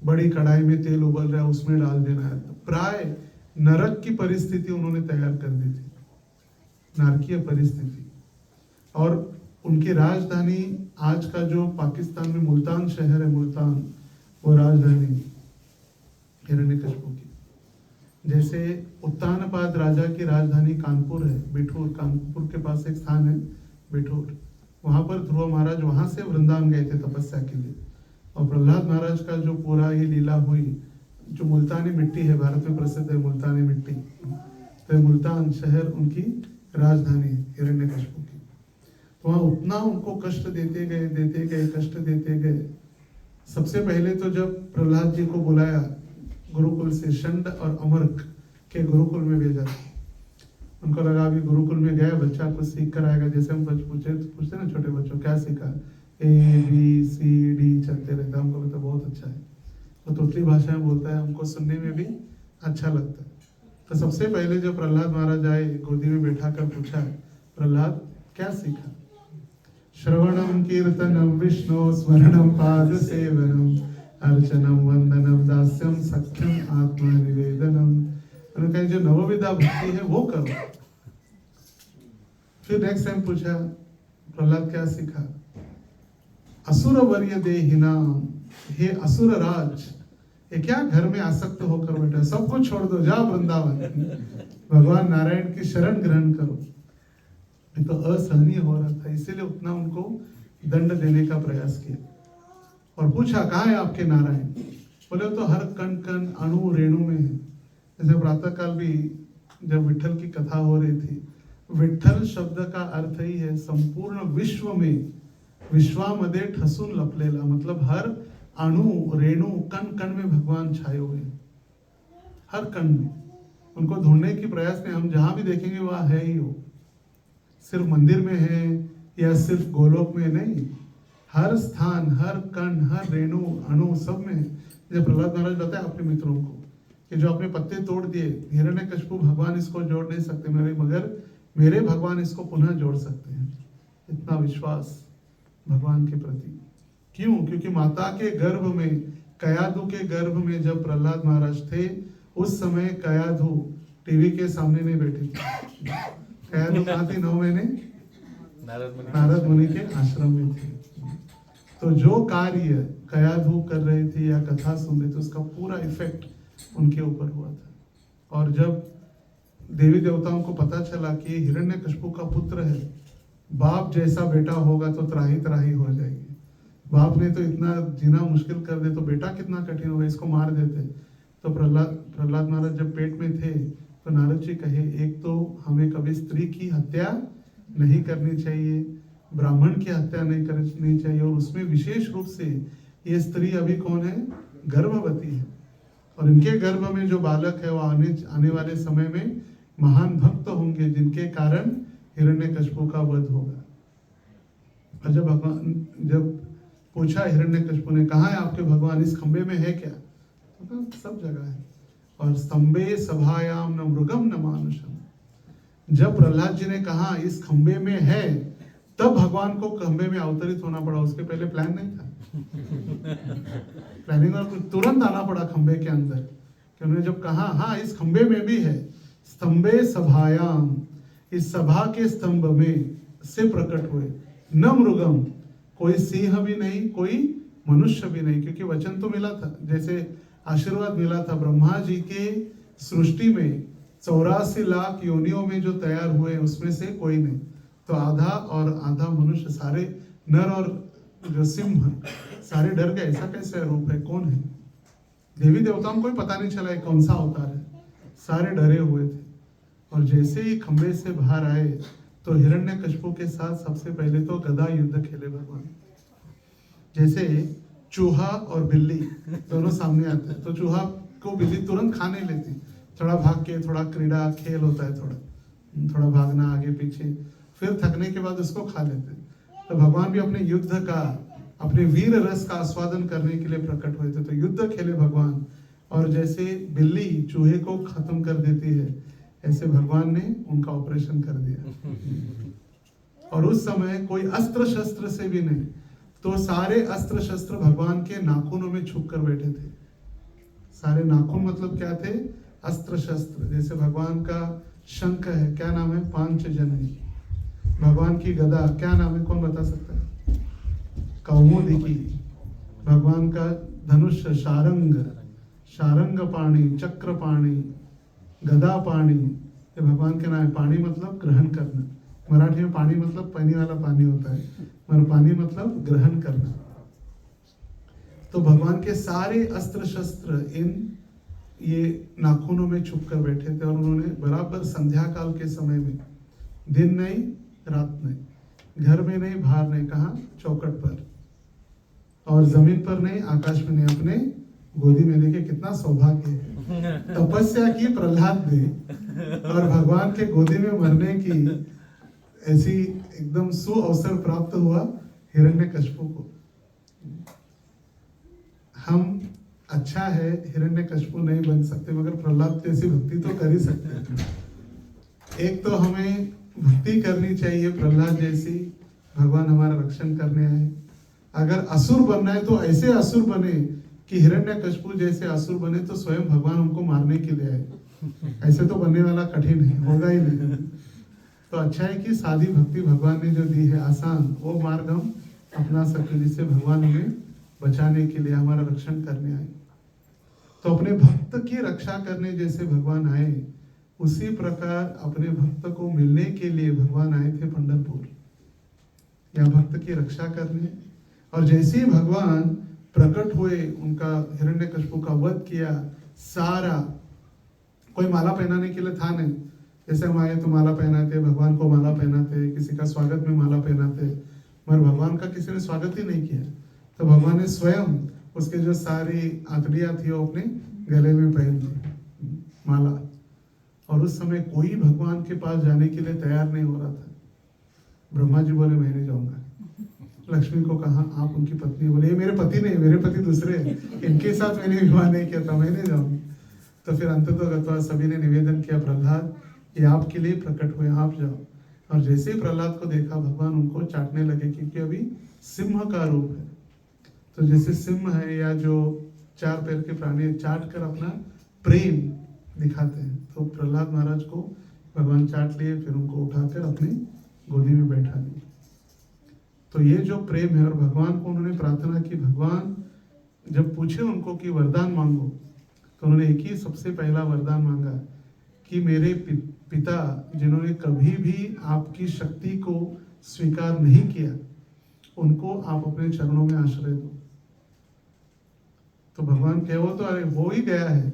बड़ी कढ़ाई में तेल उबल रहा है उसमें डाल देना, तो प्राय नरक की परिस्थिति उन्होंने तैयार कर दी थी, नारकीय परिस्थिति। और उनकी राजधानी आज का जो पाकिस्तान में मुल्तान शहर है, मुल्तान वो राजधानी हिरण्यकशिपु की। जैसे उत्तानपाद राजा की राजधानी कानपुर है, बिठूर, कानपुर के पास एक स्थान है बिठूर, वहां पर ध्रुव महाराज वहां से वृंदावन गए थे तपस्या के लिए। और प्रहलाद महाराज का जो पूरा ये लीला हुई, जो मुल्तानी मिट्टी है, भारत में प्रसिद्ध है मुल्तानी मिट्टी, तो मुल्तान शहर उनकी राजधानी है हिरण्यकशिपु की। तो वहां उतना उनको कष्ट देते गए कष्ट देते गए। सबसे पहले तो जब प्रहलाद जी को बुलाया गुरुकुल से, शंड और अमरक के गुरुकुल में भेजा, उनको लगा अभी गुरुकुल में गया बच्चा कुछ सीख कर आएगा। जैसे हम पूछते ना छोटे बच्चों क्या सीखा, ABCD चलते रहता है, हमको तो बहुत अच्छा है, तो तुतली भाषा में बोलता है, हमको सुनने में भी अच्छा लगता है। तो सबसे पहले जब प्रहलाद महाराज आए, गोदी में बैठा कर पूछा, प्रहलाद क्या सीखा? श्रवणम कीर्तनम विष्णु स्मरणम पाद सेवनम अर्चनम वंदनम दास्यम सख्यम आत्मा निवेदनम। उन्होंने कहा जो नवविधा भक्ति है वो करो। फिर नेक्स्ट टाइम पूछा, प्रहलाद क्या सीखा? असुर वर्य देहिना, हे असुर राज, ये क्या घर में आसक्त होकर बैठा, सब कुछ छोड़ दो, जाओ वृंदावन, भगवान नारायण की शरण ग्रहण करो। ये तो असहनीय हो रहा था, इसीलिए उतना उनको दंड देने का प्रयास किया। और पूछा कहाँ है आपके नारायण? बोले तो हर कण कण अणु रेणु में है। जैसे प्रातः काल भी जब विठल की कथा हो रही थी, विठल शब्द का अर्थ ही है संपूर्ण विश्व में, विश्वामध्ये ठसून लपलेला, मतलब हर अणु रेणु कण कण में भगवान छाए हुए हैं, हर कण में। उनको ढूंढने की प्रयास में हम जहां भी देखेंगे वह है ही हो, सिर्फ मंदिर में है या सिर्फ गोलोक में नहीं, हर स्थान, हर कण, हर रेणु अणु सब में। जब प्रहलाद महाराज बताए अपने मित्रों को कि जो अपने पत्ते तोड़ दिए, हिरण्यकशिपु भगवान इसको जोड़ नहीं सकते मगर मेरे भगवान इसको पुनः जोड़ सकते हैं। इतना विश्वास भगवान के प्रति। क्यों? क्योंकि माता के गर्भ में, कयाधु के गर्भ में जब प्रहलाद महाराज थे, उस समय कयाधु टीवी के सामने नहीं बैठी थी। कयाधु कहाँ थी? 9 महीने नारद मुनि के आश्रम में थे। तो जो कार्य कयाधु कर रहे थे या कथा सुन रहे थे, उसका पूरा इफेक्ट उनके ऊपर हुआ था। और जब देवी देवताओं को पता चला कि हिरण्यकशिपु का पुत्र है, बाप जैसा बेटा होगा तो त्राही त्राही हो जाएगी, बाप ने तो इतना जीना मुश्किल कर दे तो बेटा कितना कठिन होगा, इसको मार देते। तो प्रहलाद महाराज जब पेट में थे तो नारद जी कहे, एक तो हमें कभी स्त्री की हत्या नहीं करनी चाहिए, ब्राह्मण की हत्या नहीं करनी चाहिए, और उसमें विशेष रूप से ये स्त्री अभी कौन है? गर्भवती है, और इनके गर्भ में जो बालक है वो आने वाले समय में महान भक्त होंगे, जिनके कारण हिरण्यकशिपु का वध होगा। और जब पूछा हिरण्यकशिपु ने, कहा है आपके भगवान? इस खंबे में है क्या? तो कहा सब जगह है। और स्तंभे सभायाम न मृगम न मानुषम। जब प्रहलाद जी ने कहा इस खंबे में है, तब भगवान को खंबे में अवतरित होना पड़ा, उसके पहले प्लान नहीं था। प्लानिंग और तुरंत आना पड़ा खंबे के अंदर, कि उन्होंने जब कहा हाँ इस खंबे में भी है, स्तंभे सभायाम, इस सभा के स्तंभ में से प्रकट हुए, न मृगम, कोई सिंह भी नहीं, कोई मनुष्य भी नहीं, क्योंकि वचन तो मिला था, जैसे आशीर्वाद मिला था ब्रह्मा जी के सृष्टि में 84 लाख योनियों में जो तैयार हुए उसमें से कोई नहीं। तो आधा और आधा मनुष्य, सारे नर और जो सिंह सारे डर गए, ऐसा कैसे रूप है, कौन है? देवी देवताओं को भी पता नहीं चला कौन सा अवतार है, सारे डरे हुए थे। और जैसे ही खंबे से बाहर आए तो हिरण्यकशिपु के साथ सबसे पहले तो गदा युद्ध खेले भगवान। जैसे चूहा और बिल्ली दोनों सामने आते हैं, तो चूहा को बिल्ली तुरंत खा नहीं लेती, थोड़ा भाग के, थोड़ा क्रीड़ा खेल होता है, थोड़ा भागना आगे पीछे, फिर थकने के बाद उसको खा लेते। तो भगवान भी अपने युद्ध का, अपने वीर रस का आस्वादन करने के लिए प्रकट हुए थे, तो युद्ध खेले भगवान। और जैसे बिल्ली चूहे को खत्म कर देती है, ऐसे भगवान ने उनका ऑपरेशन कर दिया। और उस समय कोई अस्त्र शस्त्र से भी नहीं, तो सारे अस्त्र शस्त्र भगवान के नाखूनों में छुप कर बैठे थे। सारे नाखून मतलब क्या थे? अस्त्र शस्त्र। जैसे भगवान का शंख है, क्या नाम है? पांचजन्य। भगवान की गदा क्या नाम है, कौन बता सकता है? कौमुदिकी। भगवान का धनुष शारंग, शारंग पाणी, चक्र पाणी, गदा पाणी, ये भगवान के नाम है। पाणी मतलब ग्रहण करना, मराठी में पानी मतलब पानी वाला पानी होता है, मगर पानी मतलब ग्रहण करना। तो भगवान के सारे अस्त्र शस्त्र इन ये नाखूनों में छुप कर बैठे थे और उन्होंने बराबर संध्या काल के समय में, दिन नहीं रात नहीं, घर में नहीं बाहर नहीं, कहा चौकट पर और जमीन पर नहीं आकाश में नहीं, अपने गोदी में। देखिए कितना सौभाग्य है, तपस्या की प्रहलाद ने और भगवान के गोदी में मरने की ऐसी एकदम सुअवसर प्राप्त हुआ हिरण्यकश्यप को। हम अच्छा है हिरण्यकश्यप नहीं बन सकते, मगर प्रहलाद जैसी भक्ति तो कर ही सकते हैं। एक तो हमें भक्ति करनी चाहिए प्रहलाद जैसी, भगवान हमारा रक्षण करने आए। अगर असुर बनना है तो ऐसे असुर बने कि हिरण्यकश्यप जैसे असुर बने तो स्वयं भगवान उनको मारने के लिए आए। ऐसे तो बनने वाला कठिन है, होगा ही नहीं। तो अच्छा है कि सादी भक्ति भगवान ने जो दी है आसान, वो मार्ग हम अपना सकते, जिससे भगवान हमें बचाने के लिए, हमारा रक्षण करने आए। तो अपने भक्त की रक्षा करने जैसे भगवान आए, उसी प्रकार अपने भक्त को मिलने के लिए भगवान आए थे पंढरपुर, या भक्त की रक्षा करने। और जैसे ही भगवान प्रकट हुए, उनका हिरण्यकश्यप का वध किया, सारा कोई माला पहनाने के लिए था नहीं। जैसे हम आए तो माला पहनाते, भगवान को माला पहनाते, किसी का स्वागत में माला पहनाते, मगर भगवान का किसी ने स्वागत ही नहीं किया। तो भगवान ने स्वयं उसके जो सारी आंतड़ियां थी वो अपने गले में पहन ली माला। और उस समय कोई भगवान के पास जाने के लिए तैयार नहीं हो रहा था। ब्रह्मा जी बोले मैं नहीं जाऊंगा। लक्ष्मी को कहा आप उनकी पत्नी, बोले ये मेरे पति नहीं, मेरे पति दूसरे हैं, इनके साथ मैंने विवाह नहीं किया था, मैं नहीं जाऊंगी। तो फिर अंततः सभी ने निवेदन किया प्रहलाद ये आपके लिए प्रकट हुए, आप जाओ। और जैसे ही प्रहलाद को देखा भगवान उनको चाटने लगे, क्योंकि अभी सिंह का रूप है। तो जैसे सिंह है या जो 4 पैर के प्राणी चाट कर अपना प्रेम दिखाते हैं, तो प्रहलाद महाराज को भगवान चाट लिए, फिर उनको उठाकर अपनी गोदी में बैठा लिए। तो ये जो प्रेम है, और भगवान को उन्होंने प्रार्थना की, भगवान जब पूछे उनको कि वरदान मांगो, तो उन्होंने एक ही सबसे पहला वरदान मांगा कि मेरे पिता जिन्होंने कभी भी आपकी शक्ति को स्वीकार नहीं किया, उनको आप अपने चरणों में आश्रय दो। तो भगवान कहे वो तो अरे हो ही गया है,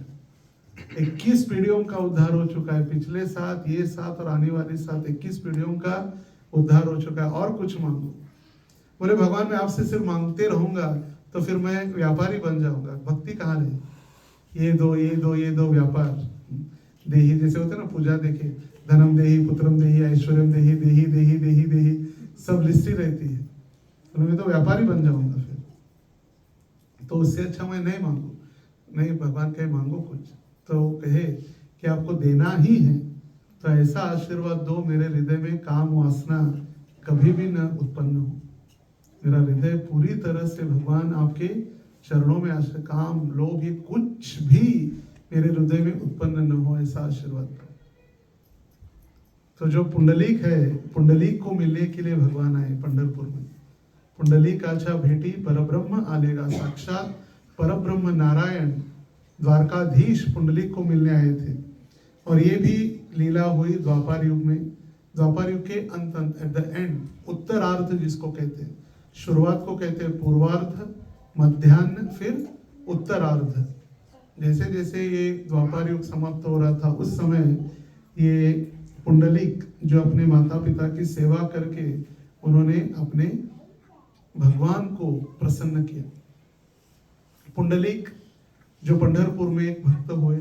21 पीढ़ियों का उद्धार हो चुका है, पिछले 7 ये 7 और आने वाली 7 21 पीढ़ियों का उद्धार हो चुका है, और कुछ मांगो। बोले भगवान मैं आपसे सिर्फ मांगते रहूंगा तो फिर मैं व्यापारी बन जाऊंगा, भक्ति कहाँ रही। ये दो ये दो ये दो व्यापार देही, जैसे होते ना पूजा देखे, धनम देही पुत्रम देही ऐश्वर्यम देही देही देही देही देही, सब लिस्टी रहती है। तो मैं तो व्यापारी बन जाऊंगा फिर, तो उससे अच्छा मैं नहीं मांगू। नहीं, भगवान कहे मांगो कुछ, तो कहे कि आपको देना ही है तो ऐसा आशीर्वाद दो मेरे हृदय में काम वासना कभी भी न उत्पन्न हो। मेरा हृदय पूरी तरह से भगवान आपके चरणों में आश्रय, काम लोभ ये कुछ भी मेरे हृदय में उत्पन्न न हो, ऐसा आशीर्वाद दो। तो जो पुंडलीक है, पुंडलीक को मिलने के लिए भगवान आए पंढरपुर में। पुंडलीक आचा भेटी परब्रह्म आलेगा, साक्षात परब्रह्म नारायण द्वारकाधीश पुंडलीक को मिलने आए थे। और ये भी लीला हुई द्वापर युग में, द्वापर युग के अंत एट द एंड, उत्तरार्ध जिसको कहते हैं। शुरुआत को कहते हैं पूर्वार्ध, मध्यान्ह, फिर उत्तरार्ध। जैसे जैसे ये द्वापर युग समाप्त हो रहा था, उस समय ये पुंडलीक जो अपने माता पिता की सेवा करके उन्होंने अपने भगवान को प्रसन्न किया। पुंडलीक जो पंढरपुर में एक भक्त हुए,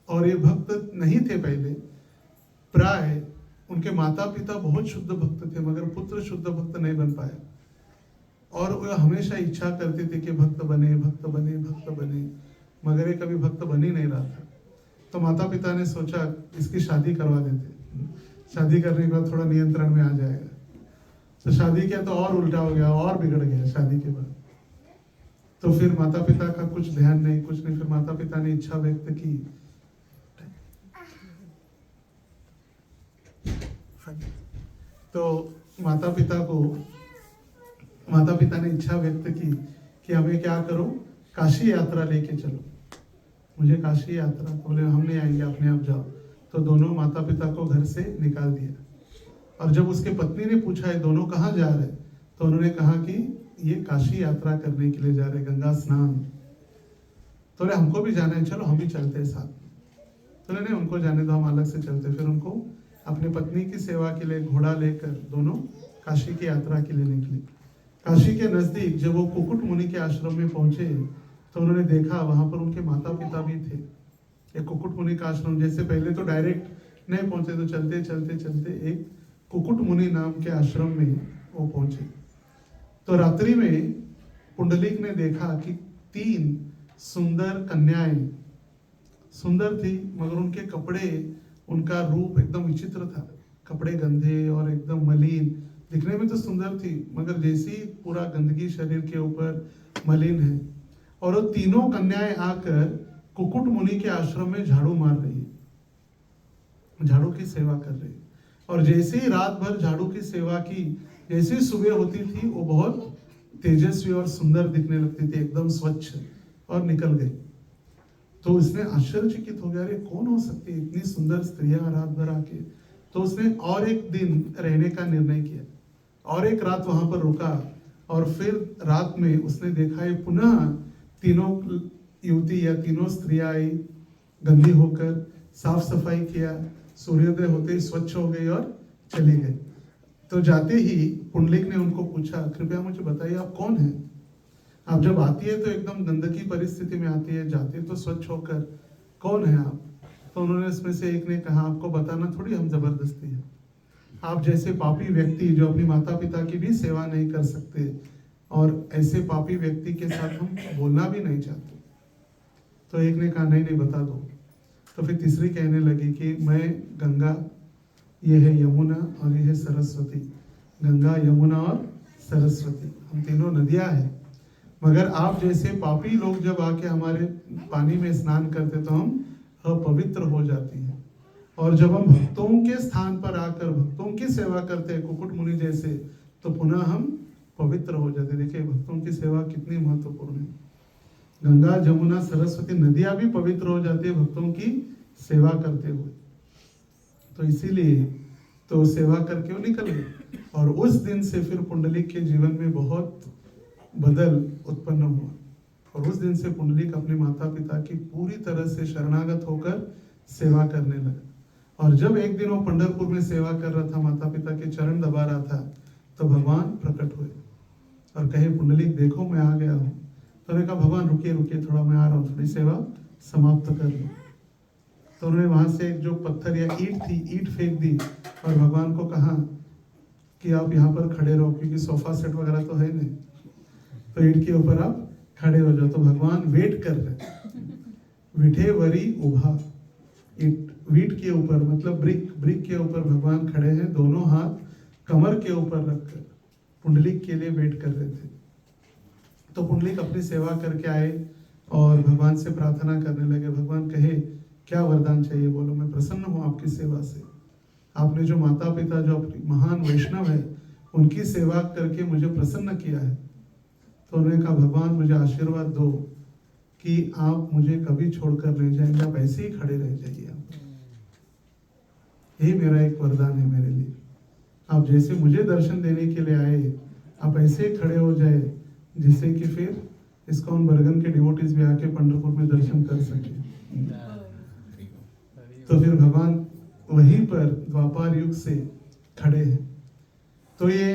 और ये भक्त नहीं थे पहले, प्राय उनके माता पिता बहुत शुद्ध भक्त थे, मगर पुत्र शुद्ध भक्त नहीं बन पाया। और वो हमेशा इच्छा करते थे कि भक्त बने भक्त बने भक्त बने, मगर ये कभी भक्त बन ही नहीं रहा था। तो माता पिता ने सोचा इसकी शादी करवा देते, शादी करने के बाद थोड़ा नियंत्रण में आ जाएगा। तो शादी किया तो और उल्टा हो गया, और बिगड़ गया शादी के बाद। तो फिर माता पिता का कुछ ध्यान नहीं, कुछ नहीं। फिर माता पिता ने इच्छा व्यक्त की, तो माता पिता ने इच्छा व्यक्त की कि हमें क्या करो, काशी यात्रा लेके चलो, मुझे काशी यात्रा। तो बोले हम नहीं आएंगे, अपने आप जाओ। तो दोनों माता पिता को घर से निकाल दिया। और जब उसके पत्नी ने पूछा ये दोनों कहाँ जा रहे, तो उन्होंने कहा कि ये काशी यात्रा करने के लिए जा रहे, गंगा स्नान। तो बोले हमको भी जाना है, चलो हम भी चलते हैं साथ। तो नहीं उनको जाने दो, हम अलग से चलते। फिर उनको अपनी पत्नी की सेवा के लिए घोड़ा लेकर दोनों काशी की यात्रा के लिए निकले। काशी के नजदीक जब वो कुकुट मुनि के आश्रम में पहुंचे तो उन्होंने देखा वहां पर उनके माता पिता भी थे। एक कुकुट मुनि का आश्रम, जैसे पहले तो डायरेक्ट नहीं पहुंचे, तो चलते चलते चलते एक कुकुट मुनि नाम के आश्रम में वो पहुंचे। तो रात्रि में पुंडलिक ने देखा कि 3 सुंदर कन्याएं, सुंदर थी मगर उनके कपड़े, उनका रूप एकदम विचित्र था। कपड़े गंदे और एकदम मलिन, दिखने में तो सुंदर थी मगर जैसी पूरा गंदगी शरीर के ऊपर मलिन है। और वो तीनों कन्याएं आकर कुकुट मुनि के आश्रम में झाड़ू मार रही है, झाड़ू की सेवा कर रही है। और जैसे ही रात भर झाड़ू की सेवा की, जैसे ही सुबह होती थी वो बहुत तेजस्वी और सुंदर दिखने लगती थी, एकदम स्वच्छ, और निकल गई। तो उसने आश्चर्यचकित हो गया, अरे कौन हो सकती है इतनी सुंदर स्त्रियां रात भर आके। तो उसने और एक दिन रहने का निर्णय किया और एक रात वहां पर रुका। और फिर रात में उसने देखा है पुनः तीनों युवती या तीनों स्त्रियां आई, गंदी होकर, साफ सफाई किया, सूर्योदय होते ही स्वच्छ हो गई और चली गई। तो जाते ही पुंडलिक ने उनको पूछा, कृपया मुझे बताइए आप कौन हैं? आप जब आती है तो एकदम गंदगी परिस्थिति में आती है, जाती है तो स्वच्छ होकर, कौन है आप? तो उन्होंने इसमें से एक ने कहा, आपको बताना थोड़ी हम जबरदस्ती है, आप जैसे पापी व्यक्ति जो अपनी माता पिता की भी सेवा नहीं कर सकते और ऐसे पापी व्यक्ति के साथ हम बोलना भी नहीं चाहते। तो एक ने कहा नहीं नहीं बता दो। तो फिर तीसरी कहने लगी कि मैं गंगा, ये है यमुना और ये है सरस्वती। गंगा, यमुना और सरस्वती, हम तीनों नदियां हैं। मगर आप जैसे पापी लोग जब आके हमारे पानी में स्नान करते तो हम अपवित्र हो जाती हैं। और जब हम भक्तों के स्थान पर आकर भक्तों की सेवा करते हैं कुकुट मुनि जैसे, तो पुनः हम पवित्र हो जाते हैं। देखिए भक्तों की सेवा कितनी महत्वपूर्ण है। गंगा, जमुना, सरस्वती नदियां भी पवित्र हो जाती है भक्तों की सेवा करते हुए। तो इसीलिए तो सेवा करके वो निकल गए। और उस दिन से फिर पुंडलिक के जीवन में बहुत बदल उत्पन्न हुआ। और उस दिन से पुंडलिक अपने माता पिता की पूरी तरह से शरणागत होकर सेवा करने लगा। और जब एक दिन वो पंढरपुर में सेवा कर रहा था, माता पिता के चरण दबा रहा था, तो भगवान प्रकट हुए और कहे, पुंडलिक देखो मैं आ गया हूँ। तो उन्होंने कहा, भगवान रुकिए रुकिए थोड़ा, मैं आ रहा हूँ, थोड़ी सेवा समाप्त कर लो। तो उन्होंने वहां से एक जो पत्थर या ईंट थी, ईंट फेंक दी और भगवान को कहा कि आप यहाँ पर खड़े रहो, क्योंकि सोफा सेट वगैरह तो है नहीं, तो ईंट के ऊपर आप खड़े हो जाओ। तो भगवान वेट कर रहे, विठे वरी उभा, ईंट के ऊपर मतलब ब्रिक के ऊपर भगवान खड़े हैं, दोनों हाथ कमर के ऊपर रखकर पुंडलिक के लिए वेट कर रहे थे। तो पुंडलिक अपनी सेवा करके आए और भगवान से प्रार्थना करने लगे। भगवान कहे, क्या वरदान चाहिए बोलो, मैं प्रसन्न हूँ आपकी सेवा से। आपने जो माता पिता जो अपनी महान वैष्णव है उनकी सेवा करके मुझे प्रसन्न किया है। तो उन्होंने कहा, भगवान मुझे आशीर्वाद दो कि आप मुझे कभी छोड़कर नहीं जाएंगे, आप ऐसे ही खड़े रह जाइए। यही मेरा एक वरदान है मेरे लिए, आप जैसे मुझे दर्शन देने के लिए आए, आप ऐसे ही खड़े हो जाए जिससे कि फिर इस्कॉन बरगन के डिवोटीज भी आके पंढरपुर में दर्शन कर सके। तो फिर भगवान वहीं पर द्वापर युग से खड़े हैं। तो ये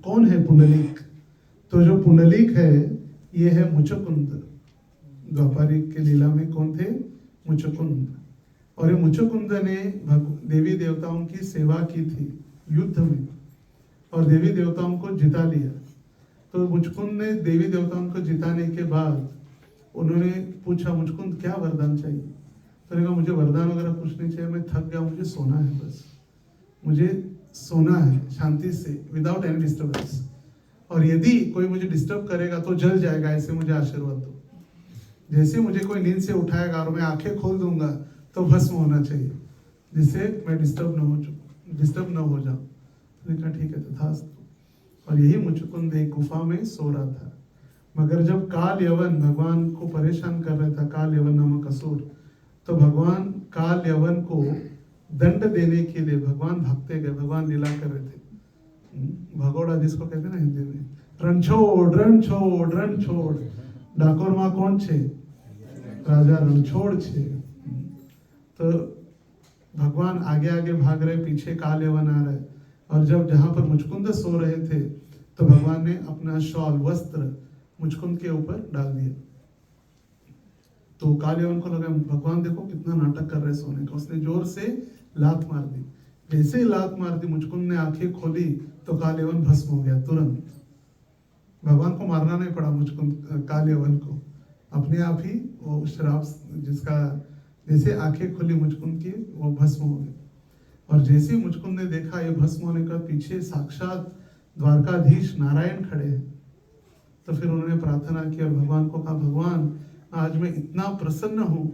कौन है पुंडलिक? तो जो पुंडलिक है ये है मुचकुंद। द्वापर युग के लीला में कौन थे? मुचकुंद। और ये मुचकुंद ने देवी देवताओं की सेवा की थी युद्ध में और देवी देवताओं को जिता लिया। तो मुचकुंद ने देवी देवताओं को जिताने के बाद उन्होंने पूछा, मुचकुंद क्या वरदान चाहिए? तो उन्होंने कहा, मुझे वरदान वगैरह कुछ नहीं चाहिए, मैं थक गया, मुझे सोना है, बस मुझे सोना है शांति से, विदाउट एनी डिस्टर्बेंस। और यदि कोई मुझे डिस्टर्ब करेगा तो जल जाएगा, ऐसे मुझे आशीर्वाद दो। जैसे मुझे कोई नींद से उठाएगा और मैं आंखें खोल दूंगा तो भस्म होना चाहिए, जिससे मैं डिस्टर्ब न हो जाऊं। तो कहा ठीक है तथास्तु। और यही मुचकुंद एक गुफा में सो रहा था। मगर जब काल यवन भगवान को परेशान कर रहा था, काल यवन नामक असुर, तो भगवान काल यवन को दंड देने के लिए भगवान भागते गए, भगवान लीला कर रहे थे। भगोड़ा जिसको कहते हैं ना हिंदी में, रण छोड़ रण छोड़ रण छोड़, डाकोर माँ कौन छे? राजा रणछोड़ छे। तो भगवान आगे आगे भाग रहे, पीछे काल यवन आ रहा है, और जब जहां पर मुचकुंद सो रहे थे तो भगवान ने अपना शॉल वस्त्र मुचकुंद के ऊपर डाल दिया। तो काल यवन को लगा भगवान देखो कितना नाटक कर रहे सोने का, उसने जोर से लात मार दी। जैसे ही लात मार दी, मुचकुंद ने आंखें खोली तो काल यवन भस्म हो गया तुरंत। भगवान को मारना नहीं पड़ा मुचकुंद काल यवन को, अपने आप ही वो श्राप जिसका जैसे आंखें खुली मुचकुंद की, वो भस्म हो गए। और जैसे ही मुचकुंद ने देखा ये भस्म होने का, पीछे साक्षात द्वारकाधीश नारायण खड़े हैं। तो फिर उन्होंने प्रार्थना की और भगवान को कहा, भगवान आज मैं इतना प्रसन्न हूं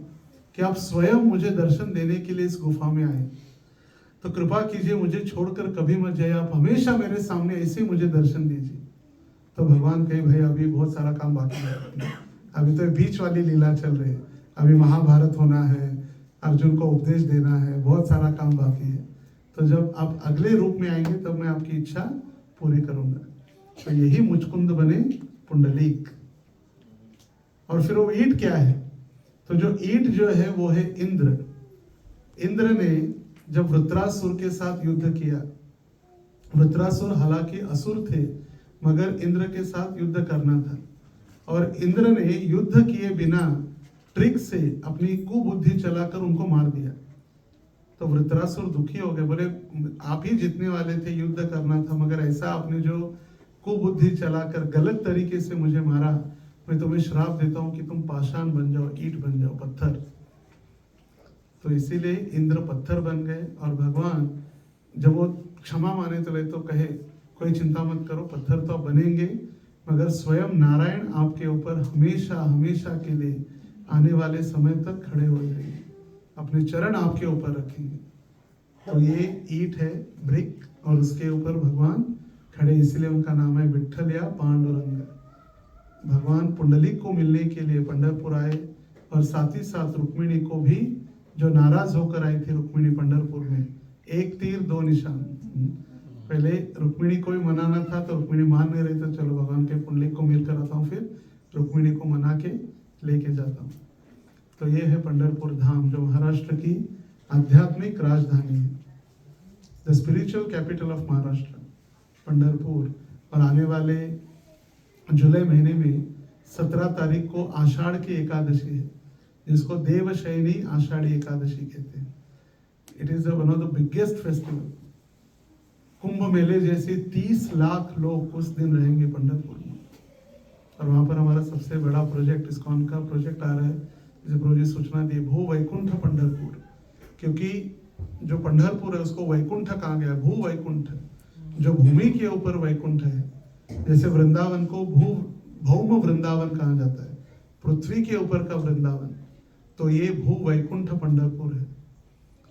कि आप स्वयं मुझे दर्शन देने के लिए इस गुफा में आए, तो कृपा कीजिए मुझे छोड़कर कभी मत जाइए, आप हमेशा मेरे सामने ऐसे ही मुझे दर्शन दीजिए। तो भगवान कहे भाई अभी बहुत सारा काम बाकी है, अभी तो बीच वाली लीला चल रही है, अभी महाभारत होना है, अर्जुन को उपदेश देना है, बहुत सारा काम बाकी है। तो जब आप अगले रूप में आएंगे तब मैं आपकी इच्छा पूरी करूंगा। तो यही मुचकुंद बने पुंडलीक। और फिर वो ईंट क्या है? तो जो ईंट जो है वो है इंद्र। इंद्र ने जब वृत्रासुर के साथ युद्ध किया, वृत्रासुर हालांकि असुर थे मगर इंद्र के साथ युद्ध करना था, और इंद्र ने युद्ध किए बिना ट्रिक से अपनी कुबुद्धि चलाकर उनको मार दिया। तो वृत्रासुर दुखी हो गए, बोले आप ही जीतने वाले थे, युद्ध करना था, मगर ऐसा आपने जो कुबुद्धि चलाकर गलत तरीके से मुझे मारा, मैं तुम्हें श्राप देता हूं कि तुम पाषाण बन जाओ, ईंट बन जाओ, पत्थर। तो इसीलिए इंद्र पत्थर बन गए। और भगवान जब वो क्षमा माने तो कहे कोई चिंता मत करो, पत्थर तो आप बनेंगे मगर स्वयं नारायण आपके ऊपर हमेशा हमेशा के लिए आने वाले समय तक खड़े हो जाएंगे, अपने चरण आपके ऊपर रखेंगे। तो ये ईंट है, ब्रिक, और उसके ऊपर भगवान खड़े, इसलिए उनका नाम है विठ्ठल या पांडुरंग। भगवान पुंडलिक को मिलने के लिए पंढरपुर आए, और साथ ही साथ रुक्मिणी को भी, जो नाराज होकर आई थी रुक्मिणी पंढरपुर में, एक तीर दो निशान। पहले रुक्मिणी को ही मनाना था तो रुक्मिणी मान नहीं रही, तो चलो भगवान के पुंडलिक को मिलकर आता हूँ, फिर रुक्मिणी को मना के लेके जाता हूँ। तो ये है पंढरपुर धाम, जो महाराष्ट्र की आध्यात्मिक राजधानी है, the spiritual capital of Maharashtra, Pandharpur. और आने वाले जुलाई महीने में 17 तारीख को आषाढ़ की एकादशी है, जिसको देवशयनी आषाढ़ी एकादशी कहते हैं। It is one of the biggest festival. Kumbh मेले जैसे 30 लाख लोग उस दिन रहेंगे पंढरपुर में। और वहां पर हमारा सबसे बड़ा प्रोजेक्ट, इस्कॉन का प्रोजेक्ट आ रहा है, जैसे प्रभु जी सूचना दी, भू वैकुंठ पंढरपुर। क्योंकि जो पंढरपुर है उसको वैकुंठ कहा गया, भू वैकुंठ, जो भूमि के ऊपर वैकुंठ है। जैसे वृंदावन को भौम वृंदावन कहा जाता है, पृथ्वी के ऊपर का वृंदावन, तो ये भू वैकुंठ पंढरपुर है।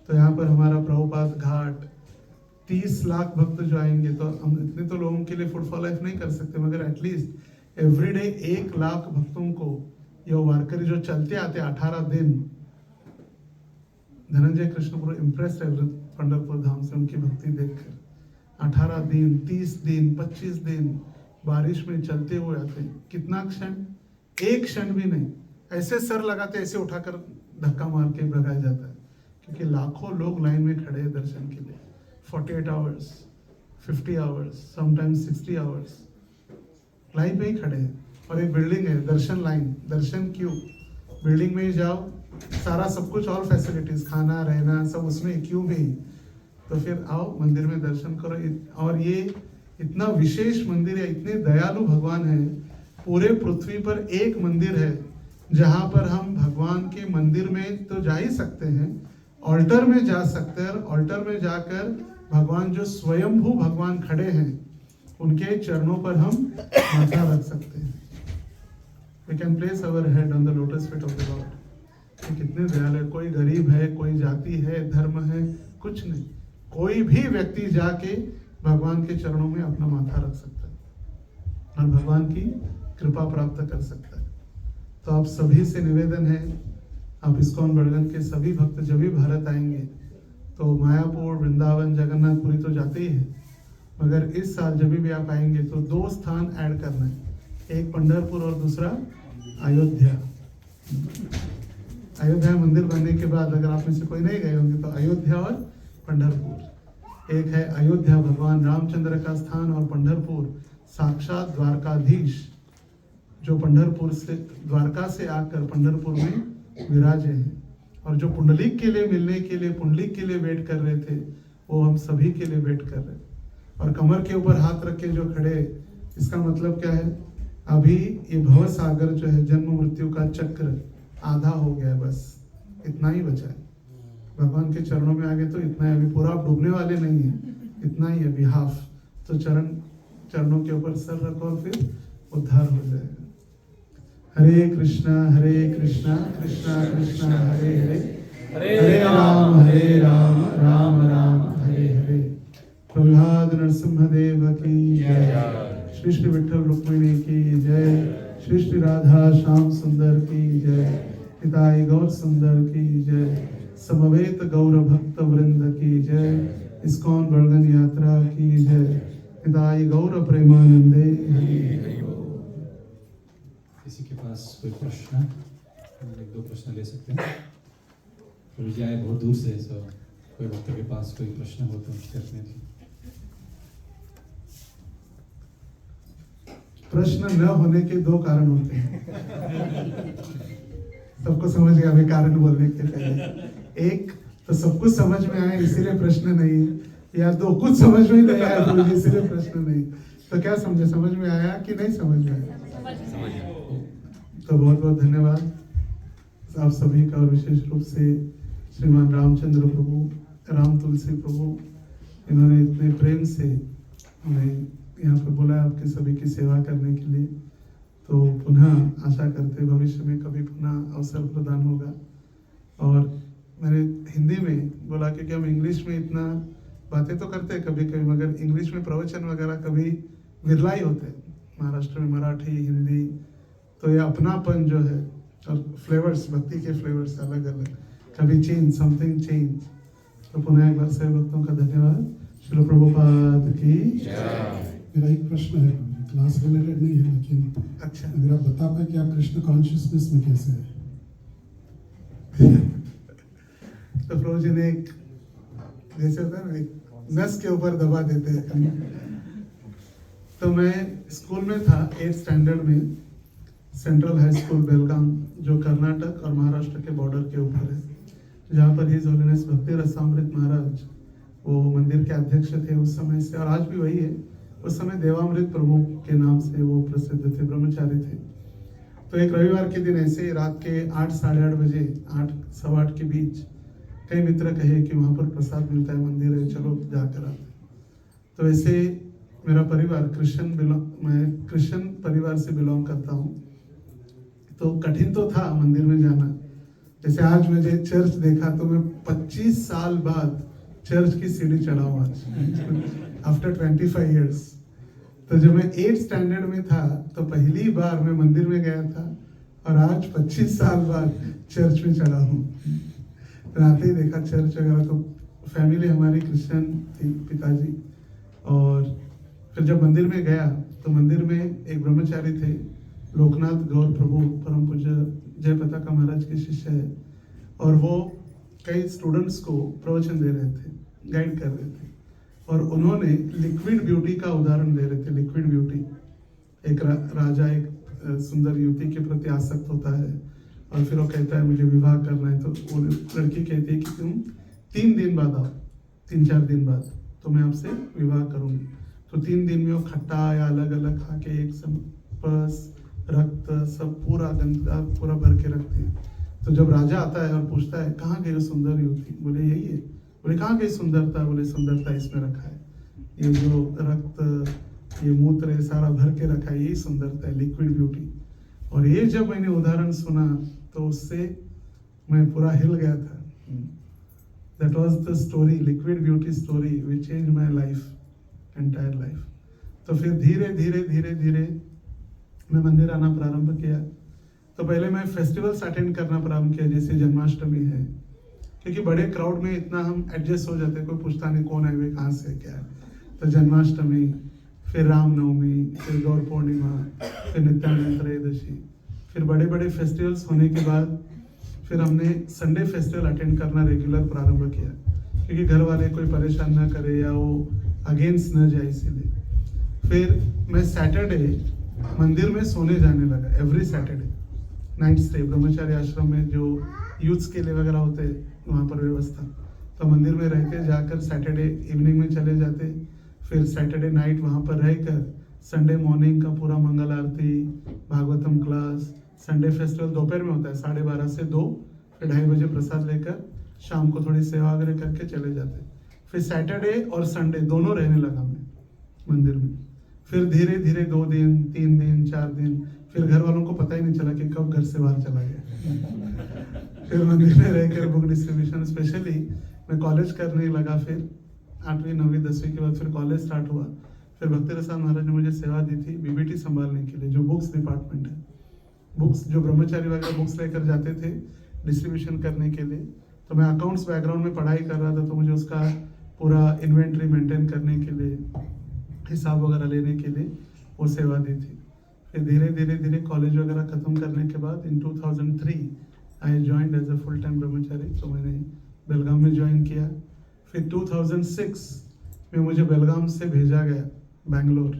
तो यहाँ पर हमारा प्रभुपाद घाट, 30 लाख भक्त जो आएंगे, तो हम इतने तो लोगों के लिए फूड फॉर लाइफ नहीं कर सकते, मगर एटलीस्ट एवरीडे 1 लाख भक्तों को ये वारकरी जो चलते आते 18 दिन, धनंजय कृष्णपुर इम्प्रेस है पंढरपुर धाम से उनकी भक्ति देखकर। 18 दिन, 30 दिन, 25 दिन बारिश में चलते हुए आते। कितना क्षण? एक क्षण भी नहीं, ऐसे सर लगाते, ऐसे उठाकर धक्का मार के भगाया जाता है, क्योंकि लाखों लोग लाइन में खड़े हैं दर्शन के लिए। 48 hours, 50 hours, sometimes 60 hours line में ही खड़े हैं। और एक बिल्डिंग है दर्शन लाइन, दर्शन क्यू, बिल्डिंग में ही जाओ, सारा सब कुछ, ऑल फैसिलिटीज, खाना रहना सब उसमें क्यू में ही। तो फिर आओ मंदिर में दर्शन करो। और ये इतना विशेष मंदिर है, इतने दयालु भगवान है। पूरे पृथ्वी पर एक मंदिर है जहां पर हम भगवान के मंदिर में तो जा ही सकते हैं, ऑल्टर में जा सकते हैं। ऑल्टर में जाकर भगवान जो स्वयंभू भगवान खड़े हैं उनके चरणों पर हम माथा रख सकते हैं। We can place our head on the lotus feet of the Lord. ये कितने दयालु है। कोई गरीब है, कोई जाति है, धर्म है, कुछ नहीं, कोई भी व्यक्ति जाके भगवान के चरणों में अपना माथा रख सकता है और भगवान की कृपा प्राप्त कर सकता है। तो आप सभी से निवेदन है, आप इस्कॉन बड़गंज के सभी भक्त जब भी भारत आएंगे तो मायापुर, वृंदावन, जगन्नाथपुरी तो जाते ही है, मगर इस साल जब भी आप आएंगे तो 2 स्थान ऐड करना है, एक पंढरपुर और दूसरा अयोध्या। अयोध्या मंदिर बनने के बाद अगर आप में से कोई नहीं गए होंगे तो अयोध्या और पंढरपुर, एक है अयोध्या भगवान रामचंद्र का स्थान और पंढरपुर साक्षात द्वारकाधीश जो पंढरपुर से, द्वारका से आकर पंढरपुर में विराजे हैं, और जो पुंडलिक के लिए मिलने के लिए, पुंडलिक के लिए वेट कर रहे थे, वो हम सभी के लिए वेट कर रहे हैं। और कमर के ऊपर हाथ रख के जो खड़े, इसका मतलब क्या है, अभी ये भव सागर जो है, जन्म मृत्यु का चक्र आधा हो गया है, बस इतना ही बचा है। भगवान के चरणों में आगे तो इतना है, अभी पूरा आप डूबने वाले नहीं है, इतना ही अभी हाफ। तो चरणों के ऊपर सर रखो और फिर उद्धार हो जाएगा। हरे कृष्णा कृष्णा कृष्णा हरे हरे, हरे राम राम राम हरे हरे। प्रहलाद नरसिम्हा देव की जय, श्री श्री विठ्ठल रुक्मिणी की जय, श्री श्री राधा श्याम सुंदर की जय, पिताई गौर सुंदर की जय, समवेत गौर भक्त वृंद की जय, इस्कॉन वर्गन यात्रा की जय, पिताई गौर प्रेमानंदे हरि हरि। किसी के पास कोई प्रश्न, हम 1-2 प्रश्न ले सकते हैं। गुरु जी आए बहुत दूर से, सो कोई भक्त के पास कोई प्रश्न हो तो करने दीजिए। प्रश्न न होने के 2 कारण होते हैं। सबको समझ गया अभी कारण बोलने के पहले। एक तो सब कुछ समझ में आया इसीलिए प्रश्न नहीं, या 2 कुछ समझ में ही नहीं आया तो इसीलिए प्रश्न नहीं। तो क्या समझे, समझ में आया कि नहीं समझ में आया? तो बहुत बहुत धन्यवाद आप सभी का, और विशेष रूप से श्रीमान रामचंद्र प्रभु, राम तुलसी प्रभु, इन्होंने इतने प्रेम से हमें यहाँ पर बुलाया आपके सभी की सेवा करने के लिए। तो पुनः आशा करते भविष्य में कभी पुनः अवसर प्रदान होगा। और मैंने हिंदी में बोला क्योंकि हम इंग्लिश में इतना बातें तो करते हैं कभी कभी, मगर इंग्लिश में प्रवचन वगैरह कभी विरला ही होते हैं। महाराष्ट्र में मराठी, हिंदी, तो ये अपनापन जो है, और फ्लेवर्स, भक्ति के फ्लेवर्स अलग अलग, कभी चेंज, समथिंग चेंज। तो पुनः एक बार से भक्तों का धन्यवाद। श्रील प्रभुपाद की जय। मेरा एक प्रश्न है, क्लास रिलेटेड नहीं है, लेकिन अच्छा, अगर आप बता पाए कि आप कृष्ण कॉन्शियसनेस में कैसे हैं? तो प्रभु जी ने एक, जैसे होता है ना, एक नस के ऊपर दबा देते हैं। तो मैं स्कूल में था 8th स्टैंडर्ड में, सेंट्रल हाई स्कूल बेलगाम, जो कर्नाटक और महाराष्ट्र के बॉर्डर के ऊपर है, जहाँ पर हिज होलीनेस भक्ति रसामृत महाराज वो मंदिर के अध्यक्ष थे उस समय से, और आज भी वही है। उस समय देवामृत प्रभु के नाम से वो प्रसिद्ध थे, ब्रह्मचारी थे। तो एक रविवार के दिन ऐसे ही रात के 8, साढ़े 8 बजे, 8, सवा 8 के बीच कई मित्र कहे कि वहाँ पर प्रसाद मिलता है, मंदिर है, चलो जाकर आते। तो ऐसे मेरा परिवार मैं क्रिश्चियन परिवार से बिलोंग करता हूँ, तो कठिन तो था मंदिर में जाना। जैसे आज मुझे चर्च देखा तो मैं 25 साल बाद चर्च की सीढ़ी चढ़ा हूँ आज, आफ्टर 25 years। तो जब मैं 8th स्टैंडर्ड में था तो पहली बार मैं मंदिर में गया था, और आज 25 साल बाद चर्च में चढ़ा हूँ। तो आते ही देखा चर्च वगैरह, तो फैमिली हमारी क्रिश्चियन थी, पिताजी। और फिर जब मंदिर में गया तो मंदिर में एक ब्रह्मचारी थे, लोकनाथ गौर प्रभु, परम पूज्य जय पताका महाराज के शिष्य है, और वो कई स्टूडेंट्स को प्रवचन दे रहे थे, गाइड कर रहे थे। और उन्होंने लिक्विड ब्यूटी का उदाहरण दे रहे थे। लिक्विड ब्यूटी, एक राजा एक सुंदर युवती के प्रति आसक्त होता है, और फिर वो कहता है मुझे विवाह करना है। तो वो लड़की कहती है कि तुम 3 दिन बाद आओ, 3-4 दिन बाद, तो मैं आपसे विवाह करूंगी। तो 3 दिन में वो खट्टा या अलग अलग खा के एक पस, रक्त, सब पूरा गंदा पूरा भर के रखते हैं। तो जब राजा आता है और पूछता है कहाँ गई सुंदर युवती, बोले यही है। बोले कहाँ गई सुंदरता, बोले सुंदरता इसमें रखा है, ये जो रक्त, ये मूत्र है, सारा भर के रखा है, यही सुंदरता है, लिक्विड ब्यूटी। और ये जब मैंने उदाहरण सुना तो उससे मैं पूरा हिल गया था। That was the story, liquid beauty story which change my life, entire life. तो फिर धीरे धीरे धीरे धीरे मैं मंदिर आना प्रारंभ किया। तो पहले मैं फेस्टिवल्स अटेंड करना प्रारंभ किया, जैसे जन्माष्टमी है, क्योंकि बड़े क्राउड में इतना हम एडजस्ट हो जाते हैं, कोई पूछता नहीं कौन है वे, कहाँ से क्या है। तो जन्माष्टमी, फिर रामनवमी, फिर गौर पूर्णिमा, फिर नित्यानंद त्रयोदशी, फिर बड़े बड़े फेस्टिवल्स होने के बाद फिर हमने संडे फेस्टिवल अटेंड करना रेगुलर प्रारंभ किया, क्योंकि घर वाले कोई परेशान ना करे या वो अगेंस्ट न जाए, इसीलिए। फिर मैं सैटरडे मंदिर में सोने जाने लगा, एवरी सैटरडे नाइट स्टे। ब्रह्मचारी आश्रम में जो यूथ्स के लिए वगैरह होते वहाँ पर व्यवस्था, तो मंदिर में रहते, जाकर सैटरडे इवनिंग में चले जाते, फिर सैटरडे नाइट वहाँ पर रहकर संडे मॉर्निंग का पूरा मंगल आरती, भागवतम क्लास, संडे फेस्टिवल दोपहर में होता है 12:30 से 2, फिर 2:30 बजे प्रसाद लेकर शाम को थोड़ी सेवा वगैरह करके चले जाते। फिर सैटरडे और संडे दोनों रहने लगा मैं मंदिर में। फिर धीरे धीरे 2 दिन, 3 दिन, 4 दिन, फिर घर वालों को पता ही नहीं चला कि कब घर से बाहर चला गया। फिर मंदिर में रहकर बुक डिस्ट्रीब्यूशन, स्पेशली मैं कॉलेज करने लगा। फिर 8वीं 9वीं 10वीं के बाद फिर कॉलेज स्टार्ट हुआ। फिर भक्ति रसायन महाराज ने मुझे सेवा दी थी बीबीटी संभालने के लिए, जो बुक्स डिपार्टमेंट है। बुक्स जो ब्रह्मचारी वगैरह बुक्स लेकर जाते थे डिस्ट्रीब्यूशन करने के लिए, तो मैं अकाउंट्स बैकग्राउंड में पढ़ाई कर रहा था, तो मुझे उसका पूरा इन्वेंट्री मेंटेन करने के लिए, हिसाब वगैरह लेने के लिए वो सेवा दी थी। फिर धीरे धीरे धीरे कॉलेज वगैरह ख़त्म करने के बाद in 2003 I join as a full time brahmachari, तो मैंने बेलगाम में ज्वाइन किया। फिर 2006 में मुझे बेलगाम से भेजा गया बैंगलोर,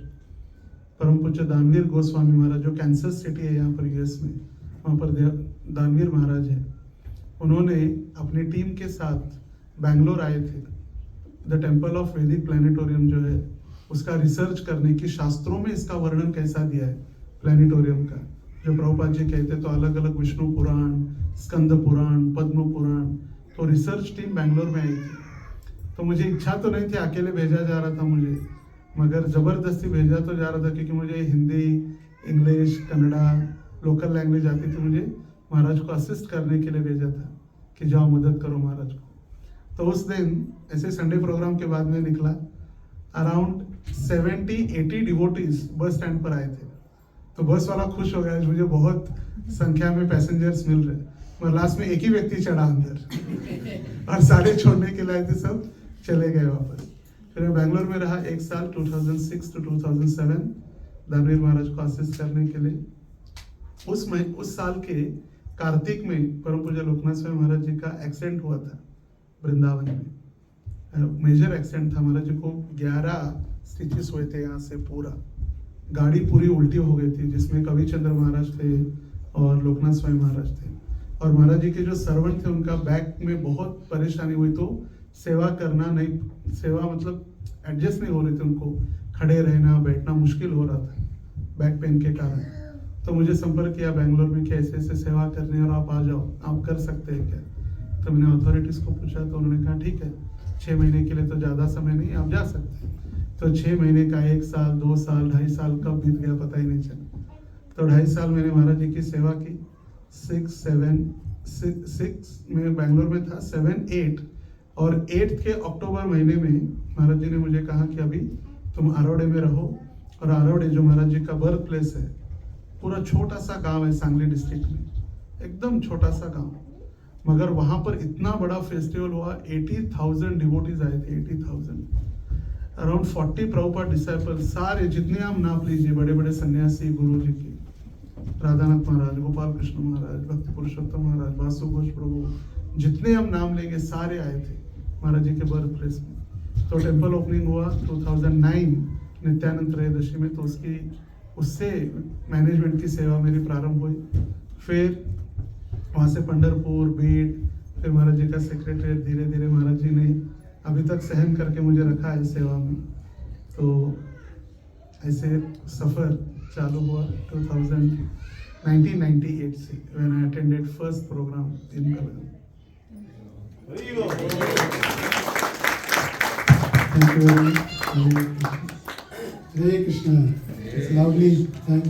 परम पूज्य दानवीर गोस्वामी महाराज, जो कैंसस सिटी है यहाँ पर यूएस में, वहाँ पर दानवीर महाराज है। उन्होंने अपनी टीम के साथ बैंगलोर आए थे, द टेम्पल ऑफ वैदिक प्लानिटोरियम जो है उसका रिसर्च करने की, शास्त्रों में इसका वर्णन कैसा दिया है प्लानिटोरियम का, जो प्रभुपाद जी कहते तो अलग अलग विष्णु पुराण, स्कंद पुराण, पद्म पुराण, तो रिसर्च टीम बैंगलोर में आई थी। तो मुझे इच्छा तो नहीं थी, अकेले भेजा जा रहा था मुझे, मगर ज़बरदस्ती भेजा तो जा रहा था, क्योंकि मुझे Hindi, English, Kannada, local language आती थी। मुझे महाराज को असिस्ट करने के लिए भेजा था कि जाओ मदद करो महाराज को। तो उस दिन ऐसे संडे प्रोग्राम के बाद में निकला, अराउंड 70-80 डिवोटीज बस स्टैंड पर आए थे। तो बस वाला खुश हो गया, मुझे बहुत संख्या में पैसेंजर्स मिल रहे, मगर लास्ट में एक ही व्यक्ति चढ़ा अंदर और सारे छोड़ने के लिए थे, सब चले गए वापस। फिर मैं बैंगलोर में रहा 1 साल, 2006 to 2007 दानवीर महाराज को असिस्ट करने के लिए। उस साल के कार्तिक में परम पूज्य लोकनाथ स्वामी महाराज जी का एक्सीडेंट हुआ था वृंदावन में, मेजर एक्सीडेंट था। महाराज जी को 11 स्टिचेस हुए थे यहाँ से, पूरा गाड़ी पूरी उल्टी हो गई थी, जिसमें कवि चंद्र महाराज थे और लोकनाथ स्वामी महाराज थे। और महाराज जी के जो सर्वेंट थे उनका बैक में बहुत परेशानी हुई, तो सेवा करना नहीं, सेवा मतलब एडजस्ट नहीं हो रही थी, उनको खड़े रहना बैठना मुश्किल हो रहा था बैक पेन के कारण। तो मुझे संपर्क किया बैंगलोर में कि ऐसे ऐसे सेवा करने और आप आ जाओ, आप कर सकते हैं क्या। तो मैंने अथॉरिटीज़ को पूछा, तो उन्होंने कहा ठीक है, 6 महीने के लिए तो ज़्यादा समय नहीं, आप जा सकते हैं। तो 6 महीने का 1 साल, 2 साल, 2.5 साल कब बीत गया पता ही नहीं चला। तो 2.5 साल मैंने महाराज जी की सेवा की। 6 में बैंगलोर में था, 7, 8 और 8 के अक्टूबर महीने में महाराज जी ने मुझे कहा कि अभी तुम आरोडे में रहो। और आरोडे जो महाराज जी का बर्थ प्लेस है, पूरा छोटा सा गांव है सांगली डिस्ट्रिक्ट में, एकदम छोटा सा गांव, मगर वहां पर इतना बड़ा फेस्टिवल हुआ। 80,000 डिवोटीज आए थे, 80,000, अराउंड 40 प्रभुपाद डिसाइपल, सारे जितने आप नाप लीजिए, बड़े बड़े सन्यासी गुरु जी के, राधानाथ महाराज, गोपाल कृष्ण महाराज, भक्ति पुरुषोत्तम महाराज, वासु घोष प्रभु, जितने हम नाम लेंगे सारे आए थे महाराज जी के बर्थ प्लेस में। तो टेम्पल ओपनिंग हुआ 2009 नित्यानंद त्रयोदशी में, तो उससे मैनेजमेंट की सेवा मेरी प्रारंभ हुई। फिर वहाँ से पंढरपुर, बीड, फिर महाराज जी का सेक्रेटरीट, धीरे धीरे महाराज जी ने अभी तक सहन करके मुझे रखा है सेवा में। तो ऐसे सफ़र चालू हुआ 1998 से, when I attended first program in Belgaum. Thank you very much. Hare Krishna. It's lovely. Thank you.